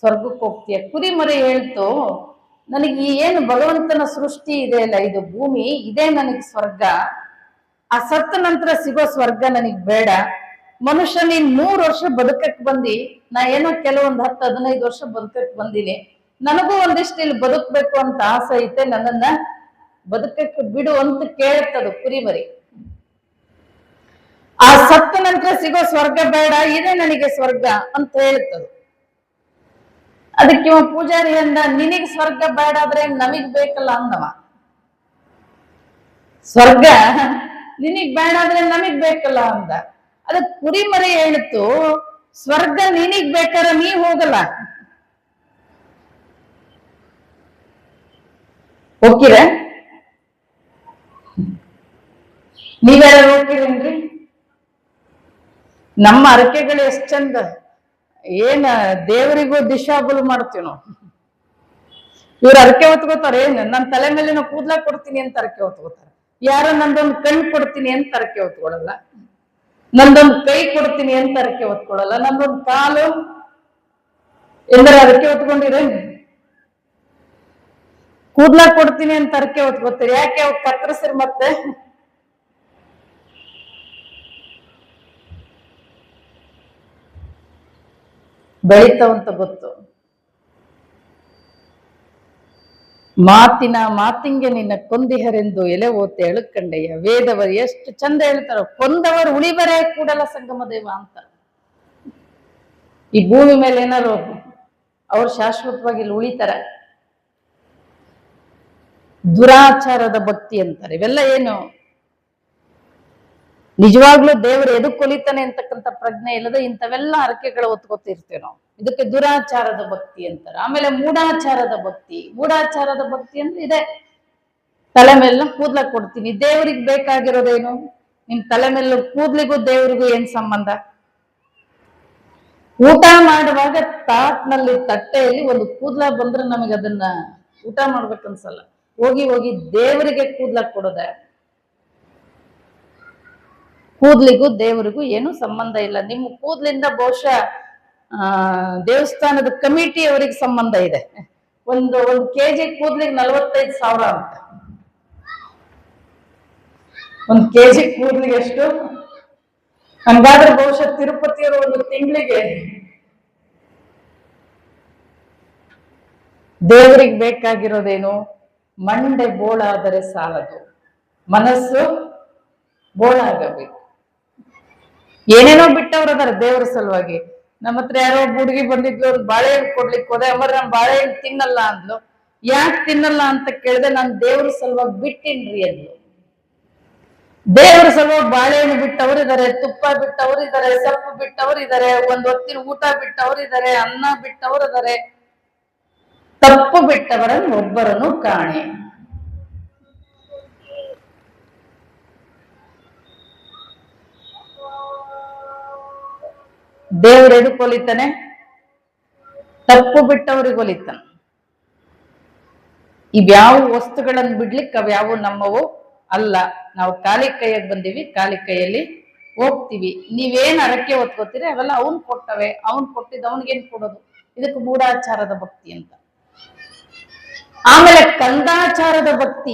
Speaker 4: ಸ್ವರ್ಗಕ್ಕೆ ಹೋಗ್ತೀಯ. ಕುರಿಮರಿ ಹೇಳ್ತು, ನನಗೆ ಏನು ಭಗವಂತನ ಸೃಷ್ಟಿ ಇದೆ ಅಲ್ಲ, ಇದು ಭೂಮಿ, ಇದೇ ನನಗೆ ಸ್ವರ್ಗ. ಆ ಸತ್ತ ನಂತರ ಸಿಗೋ ಸ್ವರ್ಗ ನನಗ್ ಬೇಡ. ಮನುಷ್ಯ ನೀನ್ 100 ವರ್ಷ ಬದುಕಕ್ ಬಂದಿ, ನಾ ಏನೋ ಕೆಲವೊಂದ್ 10-15 ವರ್ಷ ಬದುಕಕ್ ಬಂದಿನಿ, ನನಗೂ ಒಂದಿಷ್ಟು ಇಲ್ಲಿ ಬದುಕ್ಬೇಕು ಅಂತ ಆಸೆ ಐತೆ, ನನ್ನನ್ನ ಬದುಕಕ್ಕೆ ಬಿಡು ಅಂತ ಕೇಳ್ತದು ಕುರಿಮರಿ. ಆ ಸತ್ತ ನಂತರ ಸಿಗೋ ಸ್ವರ್ಗ ಬೇಡ, ಇದೇ ನನಗೆ ಸ್ವರ್ಗ ಅಂತ ಹೇಳ್ತದು. ಅದಕ್ಕೆ ಇವ ಪೂಜಾರಿ ಅಂದ, ನಿನಗ್ ಸ್ವರ್ಗ ಬೇಡ ಆದ್ರೆ ನಮಗ್ ಬೇಕಲ್ಲ ಅಂದವ. ಸ್ವರ್ಗ ನಿನಗ್ ಬೇಡ ಆದ್ರೆ ನಮಗ್ ಬೇಕಲ್ಲ ಅಂದ. ಅದಕ್ಕೆ ಕುರಿಮರಿ ಹೇಳಿತು, ಸ್ವರ್ಗ ನಿನಗ್ ಬೇಕಾದ್ರೆ ನೀ ಹೋಗಲ್ಲ, ಹೋಗ್ತೀರ? ನೀವ್ಯಾರ ಹೋಗ್ತೀರೇನ್ರಿ? ನಮ್ಮ ಅರಕೆಗಳು ಎಷ್ಟ್ ಚಂದ, ಏನ ದೇವರಿಗೂ ದಿಶಾಬುಲ್ ಮಾಡ್ತೀವಿ ನಾವು. ಇವ್ರು ಅರಕೆ ಹೊತ್ಕೋತಾರ, ಏನ್ ನನ್ನ ತಲೆ ಮೇಲೆ ನಾವು ಕೂದ್ಲಾ ಕೊಡ್ತೀನಿ ಅಂತ ಅರಕೆ ಹೊತ್ಕೋತಾರ. ಯಾರ ನಂದೊಂದು ಕಣ್ಣು ಕೊಡ್ತೀನಿ ಅಂತ ಅರಕೆ ಹೊತ್ಕೊಳಲ್ಲ, ನಂದೊಂದು ಕೈ ಕೊಡ್ತೀನಿ ಅಂತ ಅರಕೆ ಹೊತ್ಕೊಳಲ್ಲ, ನಂದೊಂದು ಕಾಲು ಎಂದ್ರೆ ಅರಕೆ ಹೊತ್ಕೊಂಡಿರೇನ್? ಕೂದ್ಲಾ ಕೊಡ್ತೀನಿ ಅಂತ ಅರಕೆ ಹೊತ್ಕೋತೀರಿ, ಯಾಕೆ ಅವ್ ಕತ್ತರಿಸ್ರಿ ಮತ್ತೆ? ಬೆಳಿತಾವಂತ ಗೊತ್ತು. ಮಾತಿಂಗೆ ನಿನ್ನ ಕೊಂದಿಹರೆಂದು ಎಲೆ ಓತೆ ಎಳಕಂಡೆಯ ವೇದವರು ಎಷ್ಟು ಚಂದ ಹೇಳ್ತಾರ. ಕೊಂದವರು ಉಳಿಬರೇ ಕೂಡಲ ಸಂಗಮ ದೇವ ಅಂತ. ಈ ಭೂಮಿ ಮೇಲೆ ಏನಾರು ಅವ್ರು ಶಾಶ್ವತವಾಗಿ ಇಲ್ಲಿ ಉಳಿತಾರ. ದುರಾಚಾರದ ಭಕ್ತಿ ಅಂತಾರೆ. ಇವೆಲ್ಲ ಏನು ನಿಜವಾಗ್ಲೂ ದೇವರು ಎದಕ್ ಕೊಲಿತಾನೆ ಅಂತಕ್ಕಂಥ ಪ್ರಜ್ಞೆ ಇಲ್ಲದೆ ಇಂಥವೆಲ್ಲ ಅರಕೆಗಳು ಒತ್ಕೊತಿರ್ತೇವೆ ನಾವು. ಇದಕ್ಕೆ ದುರಾಚಾರದ ಭಕ್ತಿ ಅಂತಾರೆ. ಆಮೇಲೆ ಮೂಢಾಚಾರದ ಭಕ್ತಿ. ಮೂಢಾಚಾರದ ಭಕ್ತಿ ಅಂದ್ರೆ ಇದೆ, ತಲೆ ಮೇಲೆ ಕೂದ್ಲ ಕೊಡ್ತೀನಿ. ದೇವರಿಗೆ ಬೇಕಾಗಿರೋದೇನು? ನಿಮ್ ತಲೆ ಮೇಲೆ ಕೂದ್ಲಿಗೂ ದೇವರಿಗೂ ಏನ್ ಸಂಬಂಧ? ಊಟ ಮಾಡುವಾಗ ತಾಟ್ನಲ್ಲಿ ತಟ್ಟೆಯಲ್ಲಿ ಒಂದು ಕೂದ್ಲ ಬಂದ್ರೆ ನಮಗೆ ಅದನ್ನ ಊಟ ಮಾಡ್ಬೇಕನ್ಸಲ್ಲ. ಹೋಗಿ ದೇವರಿಗೆ ಕೂದ್ಲ ಕೊಡೋದೆ. ಕೂದ್ಲಿಗೂ ದೇವರಿಗೂ ಏನು ಸಂಬಂಧ ಇಲ್ಲ. ನಿಮ್ಮ ಕೂದ್ಲಿಂದ ಬಹುಶಃ ದೇವಸ್ಥಾನದ ಕಮಿಟಿ ಅವರಿಗೆ ಸಂಬಂಧ ಇದೆ. ಒಂದು ಕೆಜಿ ಕೂದ್ಲಿಗೆ 45,000 ಅಂತ. 1 ಕೆಜಿ ಕೂದ್ಲಿಗೆ ಎಷ್ಟು? ಹಂಗಾದ್ರೆ ಬಹುಶಃ ತಿರುಪತಿಯವರು ಒಂದು ತಿಂಗಳಿಗೆ ದೇವರಿಗೆ ಬೇಕಾಗಿರೋದೇನು? ಮಂಡೆ ಬೋಳಾದರೆ ಸಾಲದು, ಮನಸ್ಸು ಬೋಳಾಗಬೇಕು. ಏನೇನೋ ಬಿಟ್ಟವ್ರದಾರ ದೇವರ ಸಲುವಾಗಿ. ನಮ್ಮ ಹತ್ರ ಯಾರೋ ಹುಡುಗಿ ಬಂದಿದ್ಲು, ಒಂದು ಬಾಳೆಹಣ್ಣು ಕೊಡ್ಲಿಕ್ಕೆ ಹೋದೆ. ಅಮರ್ ನಾನು ಬಾಳೆಹಣ್ಣು ತಿನ್ನಲ್ಲ ಅಂದ್ಲು. ಯಾಕೆ ತಿನ್ನಲ್ಲ ಅಂತ ಕೇಳಿದೆ. ನಾನು ದೇವ್ರ ಸಲುವಾಗಿ ಬಿಟ್ಟಿನ್ರಿ ಅಂದ್ಲು. ದೇವರ ಸಲುವಾಗಿ ಬಾಳೆಹಣ್ಣು ಬಿಟ್ಟವ್ರು ಇದಾರೆ, ತುಪ್ಪ ಬಿಟ್ಟವ್ರು ಇದಾರೆ, ಸೊಪ್ಪು ಬಿಟ್ಟವ್ರು ಇದಾರೆ, ಒಂದ್ ಹೊತ್ತಿನ ಊಟ ಬಿಟ್ಟವ್ರು ಇದಾರೆ, ಅನ್ನ ಬಿಟ್ಟವ್ರು ಇದಾರೆ. ತಪ್ಪು ಬಿಟ್ಟವರನ್ನು ಒಬ್ಬರನ್ನು ಕಾಣೆ. ದೇವ್ರು ಎದಕ್ಕೆ ಹೊಲಿತಾನೆ? ತಪ್ಪು ಬಿಟ್ಟವ್ರಿಗೆ ಹೊಲಿತಾನೆ. ಇವ್ಯಾವ ವಸ್ತುಗಳನ್ನು ಬಿಡ್ಲಿಕ್ಕೆ ಅವ್ಯಾವು ನಮ್ಮವು ಅಲ್ಲ. ನಾವು ಖಾಲಿ ಕೈಯಾಗಿ ಬಂದೀವಿ, ಖಾಲಿ ಕೈಯಲ್ಲಿ ಹೋಗ್ತೀವಿ. ನೀವೇನ್ ಅರಕೆ ಹೊತ್ಕೋತೀರಿ ಅವೆಲ್ಲ ಅವನ್ ಕೊಟ್ಟವೆ. ಅವನ್ ಕೊಟ್ಟಿದ್ದು ಅವನಿಗೇನ್ ಕೊಡೋದು? ಇದಕ್ಕೆ ಮೂಢಾಚಾರದ ಭಕ್ತಿ ಅಂತ. ಆಮೇಲೆ ಕಂದಾಚಾರದ ಭಕ್ತಿ.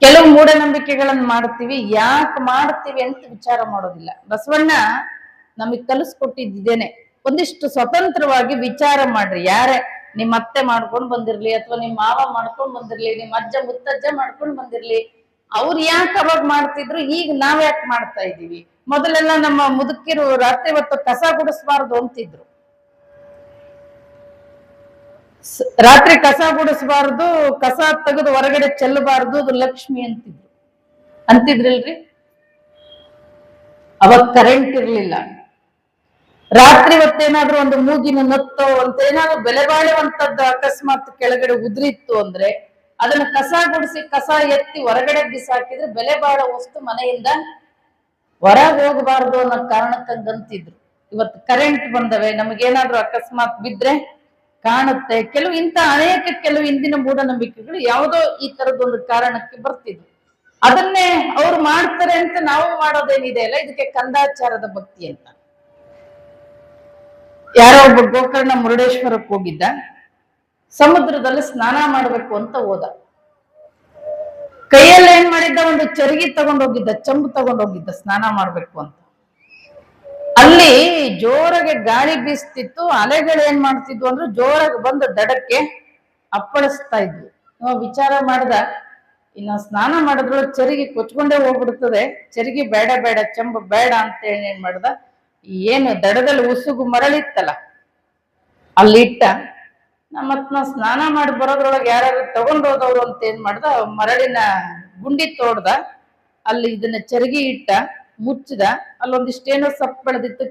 Speaker 4: ಕೆಲವು ಮೂಢನಂಬಿಕೆಗಳನ್ನು ಮಾಡ್ತೀವಿ, ಯಾಕೆ ಮಾಡ್ತೀವಿ ಅಂತ ವಿಚಾರ ಮಾಡೋದಿಲ್ಲ. ಬಸವಣ್ಣ ನಮಗ್ ಕಲಿಸ್ಕೊಟ್ಟಿದ್ದೇನೆ, ಒಂದಿಷ್ಟು ಸ್ವತಂತ್ರವಾಗಿ ವಿಚಾರ ಮಾಡ್ರಿ. ಯಾರೇ ನಿಮ್ಮ ಅತ್ತೆ ಮಾಡ್ಕೊಂಡ್ ಬಂದಿರ್ಲಿ, ಅಥವಾ ನಿಮ್ಮ ಮಾವ ಮಾಡ್ಕೊಂಡ್ ಬಂದಿರ್ಲಿ, ನಿಮ್ಮ ಅಜ್ಜ ಮುತ್ತಜ್ಜ ಮಾಡ್ಕೊಂಡ್ ಬಂದಿರ್ಲಿ, ಅವ್ರು ಯಾಕೆ ಅವಾಗ ಮಾಡ್ತಿದ್ರು, ಈಗ ನಾವ್ ಯಾಕೆ ಮಾಡ್ತಾ ಇದೀವಿ? ಮೊದಲೆಲ್ಲ ನಮ್ಮ ಮುದುಕಿರು ರಾತ್ರಿ ಹೊತ್ತು ಕಸ ಗುಡಿಸ್ಬಾರ್ದು ಅಂತಿದ್ರು. ರಾತ್ರಿ ಕಸ ಗುಡಿಸಬಾರ್ದು, ಕಸ ತೆಗೆದು ಹೊರಗಡೆ ಚೆಲ್ಲಬಾರ್ದು, ಅದು ಲಕ್ಷ್ಮಿ ಅಂತಿದ್ರಿಲ್ರಿ. ಅವತ್ ಕರೆಂಟ್ ಇರ್ಲಿಲ್ಲ. ರಾತ್ರಿ ಹೊತ್ತೇನಾದ್ರೂ ಒಂದು ಮೂಗಿನ ನತ್ತೋ ಅಂತ ಏನಾದ್ರು ಬೆಲೆ ಬಾಳುವಂತದ್ದು ಅಕಸ್ಮಾತ್ ಕೆಳಗಡೆ ಉದ್ರಿತ್ತು ಅಂದ್ರೆ ಅದನ್ನ ಕಸ ಗುಡಿಸಿ ಕಸ ಎತ್ತಿ ಹೊರಗಡೆ ಬಿಸಾಕಿದ್ರೆ ಬೆಲೆ ಬಾಳೋ ವಸ್ತು ಮನೆಯಿಂದ ಹೊರಗೆ ಹೋಗಬಾರ್ದು ಅನ್ನೋ ಕಾರಣಕ್ಕಂಗಂತಿದ್ರು. ಇವತ್ತು ಕರೆಂಟ್ ಬಂದವೆ, ನಮಗೇನಾದ್ರೂ ಅಕಸ್ಮಾತ್ ಬಿದ್ರೆ ಕಾಣುತ್ತೆ. ಕೆಲವು ಇಂದಿನ ಮೂಢನಂಬಿಕೆಗಳು ಯಾವುದೋ ಈ ತರದೊಂದು ಕಾರಣಕ್ಕೆ ಬರ್ತಿದ್ವು. ಅದನ್ನೇ ಅವ್ರು ಮಾಡ್ತಾರೆ ಅಂತ ನಾವು ಮಾಡೋದೇನಿದೆ ಅಲ್ಲ, ಇದಕ್ಕೆ ಕಂದಾಚಾರದ ಭಕ್ತಿ ಅಂತ. ಯಾರೋ ಒಬ್ಬ ಗೋಕರ್ಣ ಮುರುಡೇಶ್ವರಕ್ಕೆ ಹೋಗಿದ್ದ, ಸಮುದ್ರದಲ್ಲಿ ಸ್ನಾನ ಮಾಡ್ಬೇಕು ಅಂತ ಹೋದ. ಕೈಯಲ್ಲಿ ಏನ್ ಮಾಡಿದ್ದ, ಒಂದು ಚರಗಿ ತಗೊಂಡೋಗಿದ್ದ, ಚಂಬು ತಗೊಂಡೋಗಿದ್ದ ಸ್ನಾನ ಮಾಡ್ಬೇಕು ಅಂತ. ಅಲ್ಲಿ ಜೋರಾಗಿ ಗಾಳಿ ಬೀಸ್ತಿತ್ತು, ಅಲೆಗಳು ಏನ್ ಮಾಡ್ತಿದ್ವು ಅಂದ್ರೆ ಜೋರಾಗಿ ಬಂದ ದಡಕ್ಕೆ ಅಪ್ಪಳಿಸ್ತಾ ಇದ್ವು. ವಿಚಾರ ಮಾಡ್ದ, ಇನ್ನ ಸ್ನಾನ ಮಾಡಿದ್ರೊಳಗೆ ಚರಿಗೆ ಕೊಚ್ಕೊಂಡೇ ಹೋಗ್ಬಿಡ್ತದೆ, ಚರಿಗೆ ಬೇಡ ಚಂಬು ಬೇಡ ಅಂತ ಹೇಳಿ ಏನ್ ಮಾಡ್ದ, ಏನು ದಡದಲ್ಲಿ ಉಸುಗು ಮರಳಿತ್ತಲ್ಲ ಅಲ್ಲಿಟ್ಟ. ಮತ್ ನಾವ್ ಸ್ನಾನ ಮಾಡಿ ಬರೋದ್ರೊಳಗೆ ಯಾರು ತಗೊಂಡೋದವ್ರು ಅಂತ ಏನ್ ಮಾಡ್ದ, ಮರಳಿನ ಗುಂಡಿ ತೋಡ್ದ, ಅಲ್ಲಿ ಇದನ್ನ ಚರಗಿ ಇಟ್ಟ, ಮುಚ್ಚಿದ, ಅಲ್ಲೊಂದಿಷ್ಟೇನೋ ಸಪ್ಪು ಬೆಳೆದಿತ್ತು.